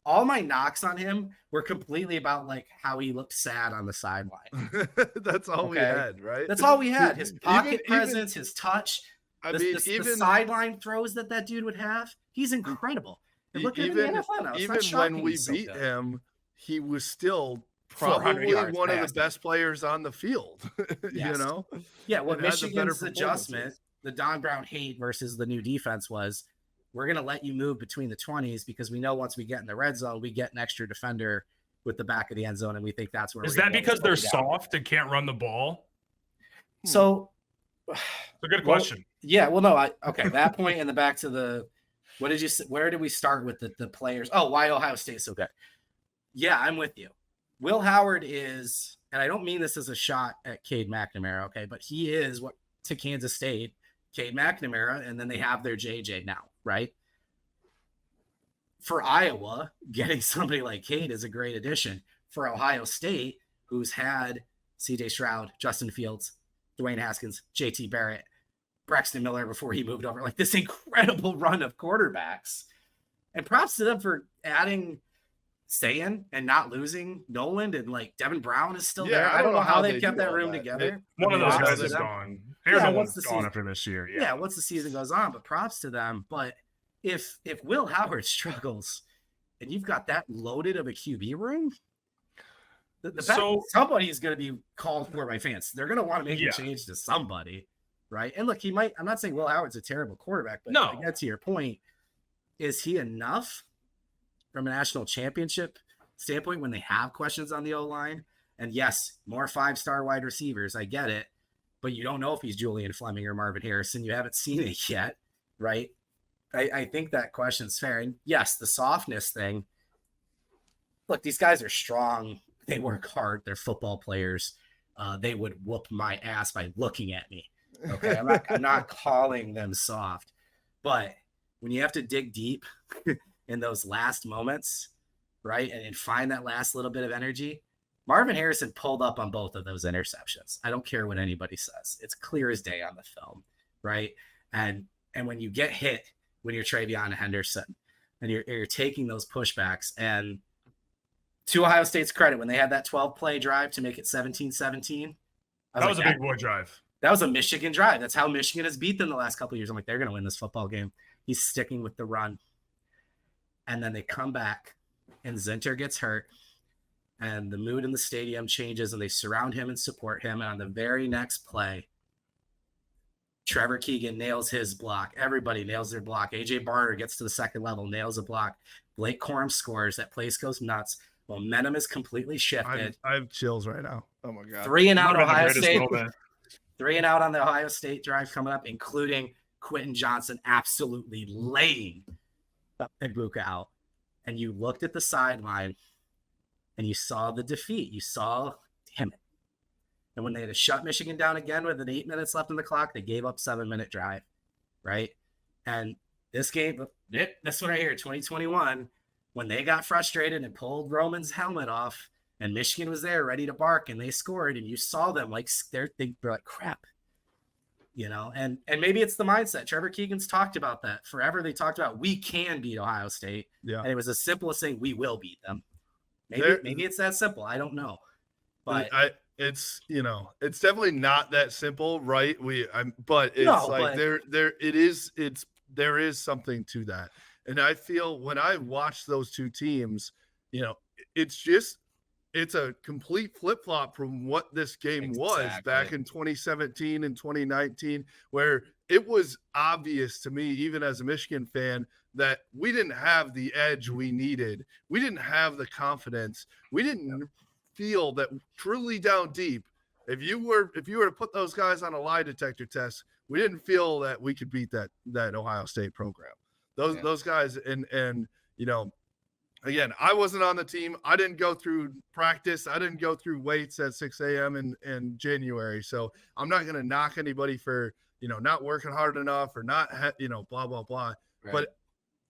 B: all my knocks on him were completely about like how he looked sad on the sideline.
A: That's all we had, right?
B: That's all we had. His pocket presence, his touch, the sideline throws that dude would have. He's incrable. And look at him in the NFL now.
A: Even when we beat him, he was still probably one of the best players on the field. You know?
B: Yeah, what Michigan's adjustment, the Don Brown hate versus the new defense was, we're going to let you move between the 20s because we know once we get in the red zone, we get an extra defender with the back of the end zone, and we think that's where.
C: Is that because they're soft and can't run the ball?
B: So,
C: it's a good question.
B: Yeah, well, no, okay. That point and the back to the, what did you say? Where did we start with the players? Oh, why Ohio State's so good? Yeah, I'm with you. Will Howard is, and I don't mean this as a shot at Cade McNamara, okay, but he is what to Kansas State, Cade McNamara, and then they have their JJ now, right? for Iowa, getting somebody like Cade is a great addition. For Ohio State, who's had CJ Stroud, Justin Fields, Dwayne Haskins, JT Barrett, Braxton Miller before he moved over, like this incredible run of quarterbacks. And props to them for adding Sayan and not losing Noland, and like Devin Brown is still there. I don't know how they kept that room together.
C: One of those
B: Props
C: guys
B: to
C: is
B: them.
C: gone.
B: Yeah,
C: One's gone after this year.
B: Yeah, once the season goes on, but props to them. But if Will Howard struggles and you've got that loaded of a QB room, somebody is going to be called for by fans. They're going to want to make a change to somebody, right? And look, I'm not saying Will Howard's a terrible quarterback, but to get to your point, is he enough from a national championship standpoint when they have questions on the O-line? And yes, more 5-star wide receivers, I get it, but you don't know if he's Julian Fleming or Marvin Harrison. You haven't seen it yet, right? I think that question's fair. And yes, the softness thing. Look, these guys are strong. They work hard. They're football players. They would whoop my ass by looking at me. Okay, I'm not calling them soft, but when you have to dig deep in those last moments, right, and find that last little bit of energy, Marvin Harrison pulled up on both of those interceptions. I don't care what anybody says; it's clear as day on the film, right? And when you get hit, when you're Travion Henderson, and you're taking those pushbacks, and to Ohio State's credit, when they had that 12-play drive to make it 17-17,
C: that was a big boy drive.
B: That was a Michigan drive. That's how Michigan has beat them the last couple of years. I'm like, they're going to win this football game. He's sticking with the run. And then they come back, and Zinter gets hurt, and the mood in the stadium changes, and they surround him and support him. And on the very next play, Trevor Keegan nails his block. Everybody nails their block. A.J. Barner gets to the second level, nails a block. Blake Corum scores. That place goes nuts. Momentum is completely shifted.
A: I have chills right now. Oh, my God.
B: 3 and out Ohio State. 3 and out on the Ohio State drive coming up, including Quentin Johnson absolutely laying Ibuka out. And you looked at the sideline and you saw the defeat. You saw, damn it. And when they had to shut Michigan down again with 8 minutes left on the clock, they gave up 7-minute drive, right? And this game, this one right here, 2021, when they got frustrated and pulled Roman's helmet off, and Michigan was there ready to bark, and they scored, and you saw them like they were like crap, and maybe it's the mindset. Trevor Keegan's talked about that forever. They talked about we can beat Ohio State, and it was as simple as saying we will beat them. Maybe it's that simple. I don't know, but
A: it's definitely not that simple, right? There is something to that, and I feel when I watch those two teams, it's a complete flip-flop from what this game was back in 2017 and 2019, where it was obvious to me, even as a Michigan fan, that we didn't have the edge we needed. We didn't have the confidence. We didn't feel that truly down deep. If you were to put those guys on a lie detector test, we didn't feel that we could beat that Ohio State program. Those guys, and again, I wasn't on the team. I didn't go through practice. I didn't go through weights at 6 a.m. in January. So I'm not going to knock anybody for, not working hard enough or not, blah, blah, blah. Right. But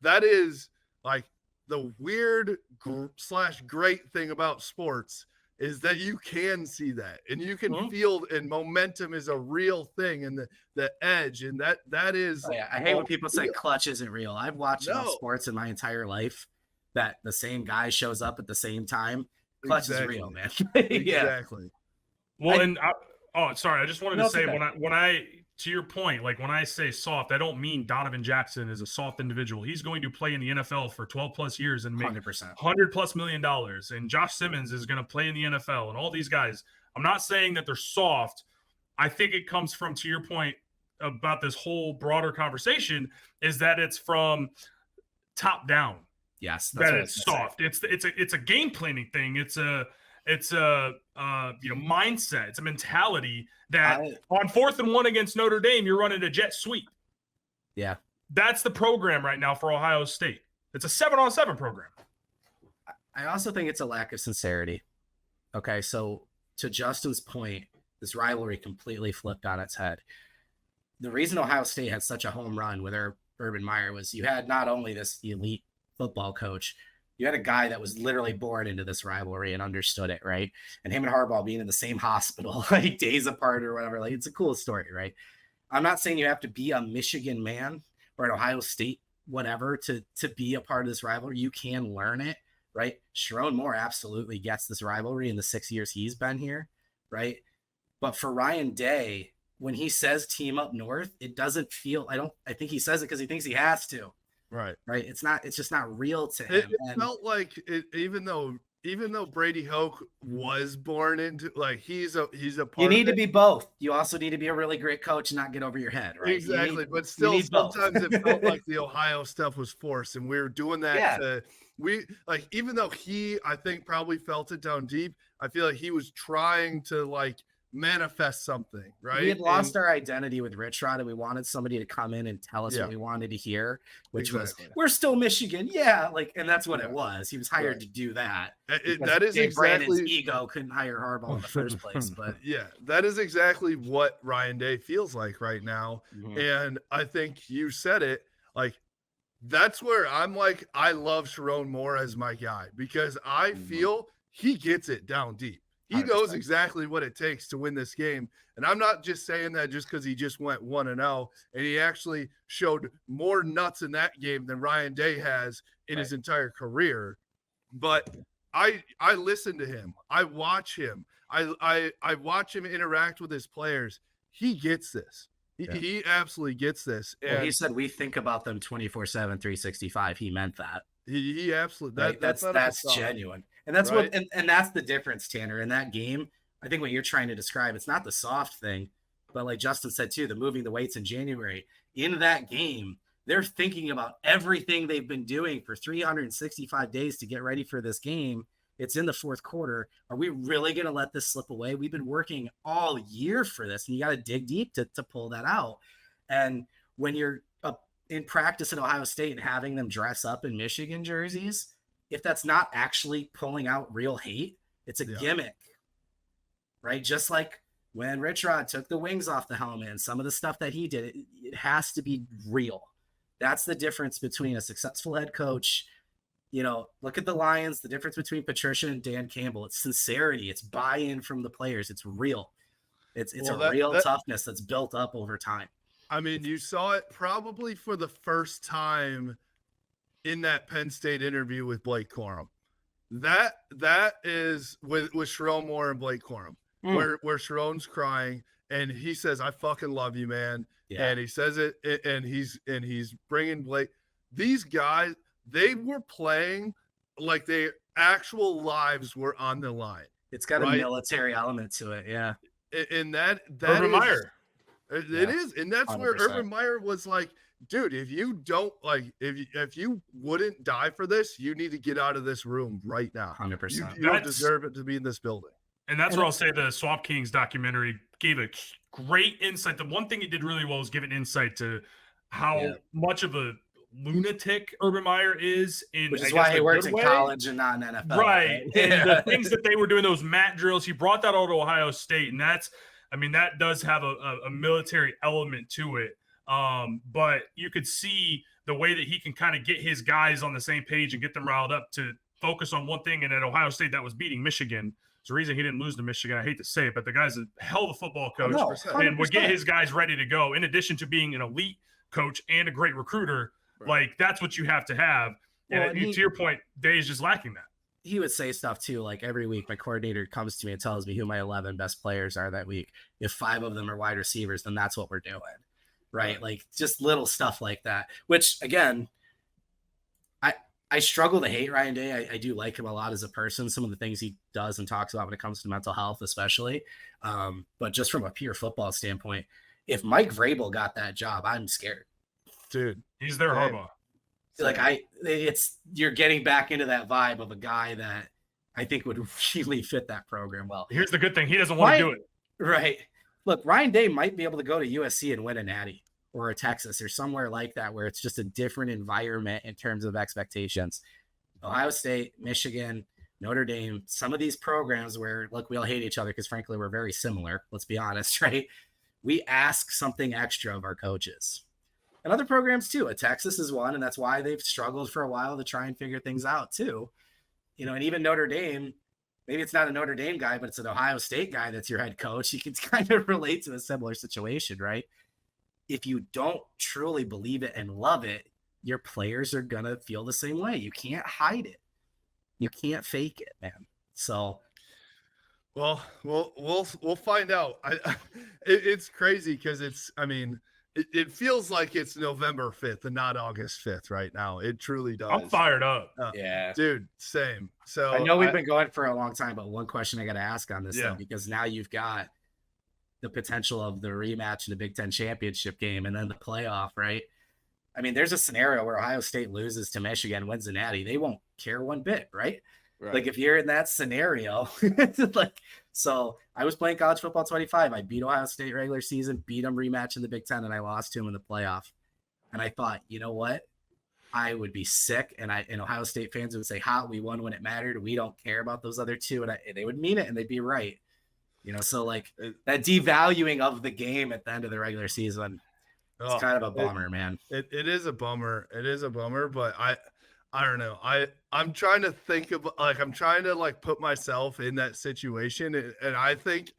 A: that is like the weird / great thing about sports is that you can see that and you can feel, and momentum is a real thing, and the edge, and that is.
B: Oh, yeah. I hate when people say clutch isn't real. I've watched enough sports in my entire life that the same guy shows up at the same time. Clutch is real, man.
A: Exactly.
C: Well, sorry. I just wanted to say when I to your point, like when I say soft, I don't mean Donovan Jackson is a soft individual. He's going to play in the NFL for 12 plus years and make 100+ million dollars. And Josh Simmons is going to play in the NFL, and all these guys. I'm not saying that they're soft. I think it comes from, to your point about this whole broader conversation, is that it's from top down.
B: Yes,
C: that it's soft. It's a game planning thing. It's a mindset. It's a mentality that on 4th and 1 against Notre Dame, you're running a jet sweep.
B: Yeah,
C: that's the program right now for Ohio State. It's a 7-on-7 program.
B: I also think it's a lack of sincerity. Okay, so to Justin's point, this rivalry completely flipped on its head. The reason Ohio State had such a home run with Urban Meyer was you had not only this elite football coach. You had a guy that was literally born into this rivalry and understood it, right? And him and Harbaugh being in the same hospital, like days apart or whatever, like it's a cool story, right? I'm not saying you have to be a Michigan man or an Ohio State, whatever, to be a part of this rivalry. You can learn it, right? Sherrone Moore absolutely gets this rivalry in the 6 years he's been here, right? But for Ryan Day, when he says team up north, it doesn't feel, I think he says it because he thinks he has to.
A: Right.
B: It's just not real to him.
A: It felt like even though Brady Hoke was born into, like, he's a part.
B: You need to be both. You also need to be a really great coach and not get over your head, right?
A: Exactly. But still, sometimes it felt like the Ohio stuff was forced, and we were doing that even though I think probably felt it down deep, I feel like he was trying to like manifest something, right?
B: We had lost our identity with Rich Rod, and we wanted somebody to come in and tell us what we wanted to hear, which was, we're still Michigan. Yeah. Like, and that's what it was. He was hired to do that.
A: That is
B: Dave
A: exactly,
B: Brandon's ego couldn't hire Harbaugh in the first place, but
A: yeah, that is exactly what Ryan Day feels like right now.
B: Mhm.
A: And I think you said it, like, that's where I'm like, I love Sherrone Moore as my guy, because I feel he gets it down deep. He
B: 100%.
A: knows exactly what it takes to win this game. And I'm not just saying that just because he just went 1-0, and he actually showed more nuts in that game than Ryan Day has in his entire career. But I listen to him. I watch him. I watch him interact with his players. He gets this. He absolutely gets this. And
B: he said, we think about them 24/7, 365. He meant that.
A: He absolutely,
B: Right? That's genuine. And that's what, and that's the difference, Tanner, in that game. I think what you're trying to describe, it's not the soft thing, but like Justin said too, the moving the weights in January. In that game, they're thinking about everything they've been doing for 365 days to get ready for this game. It's in the fourth quarter. Are we really going to let this slip away? We've been working all year for this, and you got to dig deep to pull that out. And when you're in practice at Ohio State and having them dress up in Michigan jerseys, if that's not actually pulling out real hate, it's a gimmick, right? Just like when Rich Rod took the wings off the helmet and some of the stuff that he did, it has to be real. That's the difference between a successful head coach. You know, look at the Lions, the difference between Patricia and Dan Campbell. It's sincerity. It's buy-in from the players. It's real. It's real toughness that's built up over time.
A: I mean, you saw it probably for the first time in that Penn State interview with Blake Corum. That is with Sherrone Moore and Blake Corum, where Sherrone's crying and he says, "I fucking love you, man." Yeah. And he says it, and he's bringing Blake. These guys, they were playing like their actual lives were on the line.
B: It's got a military element to it, yeah.
A: And that
C: Urban Meyer.
A: It is, and that's 100%. Where Urban Meyer was like, dude, if you don't like, if you wouldn't die for this, you need to get out of this room right now.
B: 100%.
A: You don't deserve it to be in this building.
C: And that's where I'll say the Swamp Kings documentary gave a great insight. The one thing it did really well was give an insight to how much of a lunatic Urban Meyer is,
B: which is why he works in college and not in NFL.
C: Right. And the things that they were doing, those mat drills, he brought that all to Ohio State, and that does have a military element to it. But you could see the way that he can kind of get his guys on the same page and get them riled up to focus on one thing. And at Ohio State, that was beating Michigan. It's the reason he didn't lose to Michigan. I hate to say it, but the guy's a hell of a football coach and would get his guys ready to go. In addition to being an elite coach and a great recruiter, like that's what you have to have. And to your point, Day is just lacking that.
B: He would say stuff too, like every week my coordinator comes to me and tells me who my 11 best players are that week. If 5 of them are wide receivers, then that's what we're doing. Right. Like just little stuff like that, which again, I struggle to hate Ryan Day. I do like him a lot as a person, some of the things he does and talks about when it comes to mental health, especially. But just from a pure football standpoint, if Mike Vrabel got that job, I'm scared.
A: Dude,
C: he's their Harbaugh.
B: Like you're getting back into that vibe of a guy that I think would really fit that program well.
C: Here's the good thing. He doesn't want to do it.
B: Right. Look, Ryan Day might be able to go to USC and win a natty or a Texas or somewhere like that, where it's just a different environment in terms of expectations. Ohio State, Michigan, Notre Dame, some of these programs where, look, we all hate each other because frankly, we're very similar. Let's be honest, right? We ask something extra of our coaches. and other programs too. Texas is one, and that's why they've struggled for a while to try and figure things out too. And even Notre Dame, maybe it's not a Notre Dame guy, but it's an Ohio State guy that's your head coach. You can kind of relate to a similar situation, right? If you don't truly believe it and love it, your players are going to feel the same way. You can't hide it. You can't fake it, man. So,
A: well, we'll find out. It's crazy because it feels like it's November 5th and not August 5th right now. It truly does.
C: I'm fired up.
B: Yeah,
A: dude, same. So
B: I know we've been going for a long time, but one question I got to ask on this though, because now you've got the potential of the rematch in the Big Ten championship game and then the playoff, right? I mean, there's a scenario where Ohio State loses to Michigan, wins the Natty. They won't care one bit, right? Like if you're in that scenario, so I was playing college football 25. I beat Ohio State regular season, beat them rematch in the Big Ten, and I lost to them in the playoff. And I thought, you know what? I would be sick, and Ohio State fans would say, we won when it mattered. We don't care about those other two. And they would mean it, and they'd be right. So like that devaluing of the game at the end of the regular season, it's kind of a bummer, man.
A: It is a bummer. It is a bummer, but I don't know. I'm trying to think of I'm trying to put myself in that situation, and I think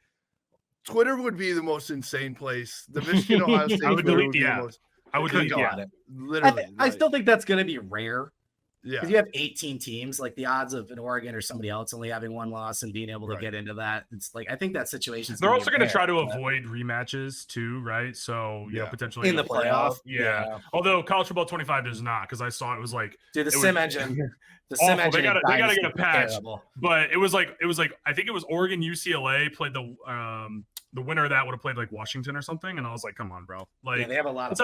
A: Twitter would be the most insane place. The Michigan Ohio State.
C: I would delete the app. I would delete the app.
A: Literally,
B: I still think that's going to be rare.
A: Yeah,
B: because you have 18 teams, like the odds of an Oregon or somebody else only having one loss and being able to get into that, it's like I think that situation.
C: They're also going to try to avoid rematches too, right? So potentially
B: in the playoff.
C: Yeah. Although college football 25 does not, because I saw it was like
B: the sim engine.
C: The sim engine. They got to get a patch. Terrible. But it was like I think it was Oregon UCLA played the winner of that would have played like Washington or something, and I was like, come on, bro. Like
B: they have a lot of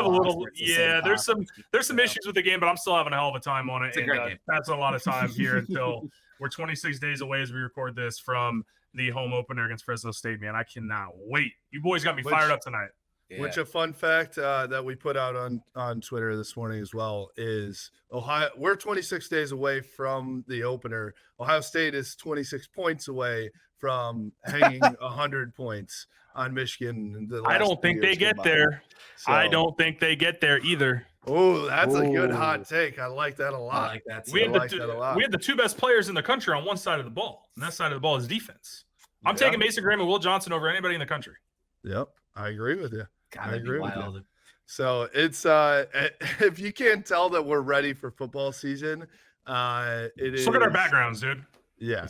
C: there's some issues with the game, but I'm still having a hell of a time on it. And that's a lot of time here until we're 26 days away as we record this from the home opener against Fresno State, man. I cannot wait. You boys got me fired up tonight.
A: Yeah. Which a fun fact that we put out on Twitter this morning as well is Ohio. We're 26 days away from the opener. Ohio State is 26 points away from hanging 100 points on Michigan.
C: I don't think they get there. So, I don't think they get there either.
A: Oh, that's a good hot take. I like that a lot.
B: I like that.
C: We had the two best players in the country on one side of the ball, and that side of the ball is defense. I'm taking Mason Graham and Will Johnson over anybody in the country.
A: Yep, I agree with you.
B: I agree with you.
A: So it's if you can't tell that we're ready for football season, it is.
C: Look at our backgrounds, dude.
A: Yeah,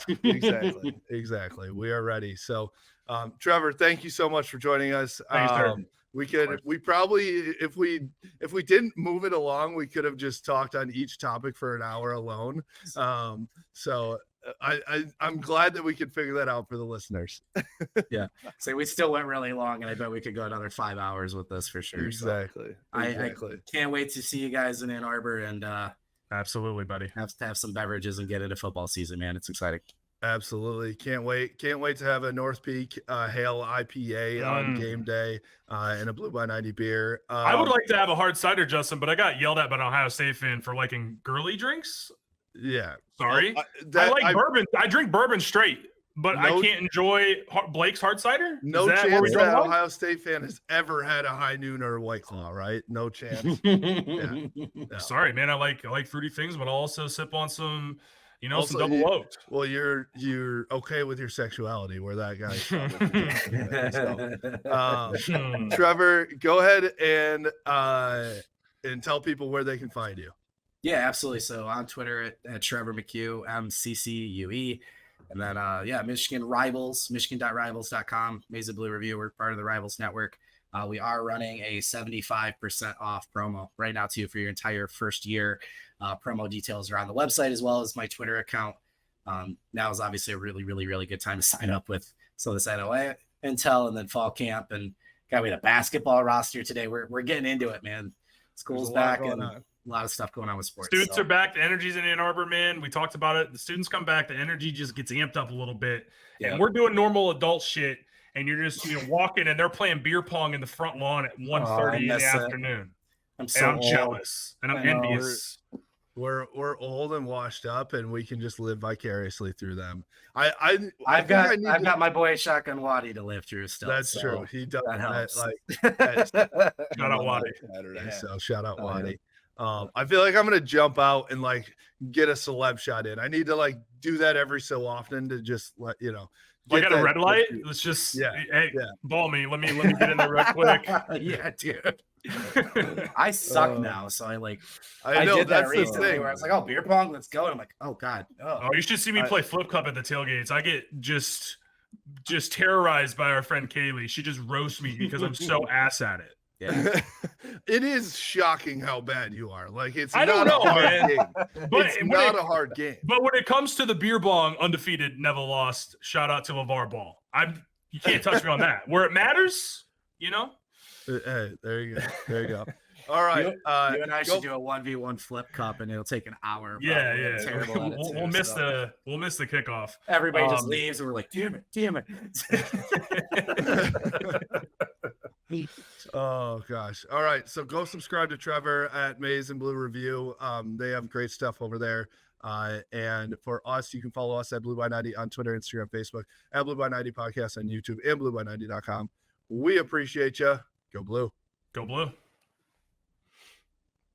A: exactly. We are ready. So, Trevor, thank you so much for joining us. We probably, if we didn't move it along, we could have just talked on each topic for an hour alone. So I'm glad that we could figure that out for the listeners.
B: Yeah. So we still went really long, and I bet we could go another 5 hours with this for sure.
A: Exactly.
B: So I can't wait to see you guys in Ann Arbor and
C: absolutely, buddy.
B: Have to have some beverages and get into football season, man. It's exciting.
A: Absolutely. Can't wait to have a North Peak Hail IPA on game day and a Blue by 90 beer.
C: I would like to have a hard cider, Justin, but I got yelled at by an Ohio State fan for liking girly drinks.
A: Yeah.
C: Sorry. I like bourbon. I drink bourbon straight, but I can't enjoy Blake's hard cider.
A: No chance that Ohio State fan has ever had a High Noon or a White Claw, right? No chance. Yeah.
C: Sorry, man. I like fruity things, but I'll also sip on some, some double oaked.
A: Well, you're okay with your sexuality, where that guy. Trevor, go ahead and tell people where they can find you.
B: Yeah, absolutely. So on Twitter at Trevor McCue, MCCUE. And then, Michigan Rivals, michigan.rivals.com, Maize and Blue Review. We're part of the Rivals Network. We are running a 75% off promo right now, too, for your entire first year. Promo details are on the website as well as my Twitter account. Now is obviously a really, really, really good time to sign up with some of this NOA intel and then fall camp. And we had a basketball roster today. We're getting into it, man. School's back and a lot of stuff going on with sports.
C: Students are back. The energy's in Ann Arbor, man. We talked about it. The students come back. The energy just gets amped up a little bit. Yep. And we're doing normal adult shit. And you're just walking and they're playing beer pong in the front lawn at 1:30 in the afternoon.
B: I'm jealous
C: and I'm envious.
A: we're old and washed up, and we can just live vicariously through them. I've
B: got my boy Shotgun Waddy to live through still.
A: That's
B: so
A: true. He does
B: that helps.
C: Shout out Waddy.
A: Saturday, so shout out Waddy. I feel like I'm gonna jump out and like get a celeb shot in. I need to like do that every so often to just let you know.
C: I got a red light. Let's just ball me. Let me get in there real quick.
B: Yeah, dude. I suck now, so I
A: know
B: did
A: that's
B: that
A: the
B: recently
A: thing.
B: where I was like, oh, beer pong, let's go. And I'm like, oh god.
C: Oh, you should see me play flip cup at the tailgates. I get just terrorized by our friend Kaylee. She just roasts me because I'm so ass at it.
A: Yeah. It is shocking how bad you are. Like it's
C: I don't know,
A: a hard
C: man.
A: game.
C: But
A: it's not a hard game.
C: But when it comes to the beer bong, undefeated, never lost. Shout out to LeVar Ball. You can't touch me on that. Where it matters, you know.
A: Hey, there you go. All right,
B: you and I should do a 1v1 flip cup, and it'll take an hour.
C: Yeah. We'll miss the kickoff.
B: Everybody just leaves, and we're like, damn it.
A: Oh gosh. All right. So go subscribe to Trevor at Maize and Blue Review. They have great stuff over there. And for us, you can follow us at Blue by 90 on Twitter, Instagram, Facebook, at Blue by 90 podcast on YouTube and blueby90.com. We appreciate you. Go Blue.
C: Go Blue.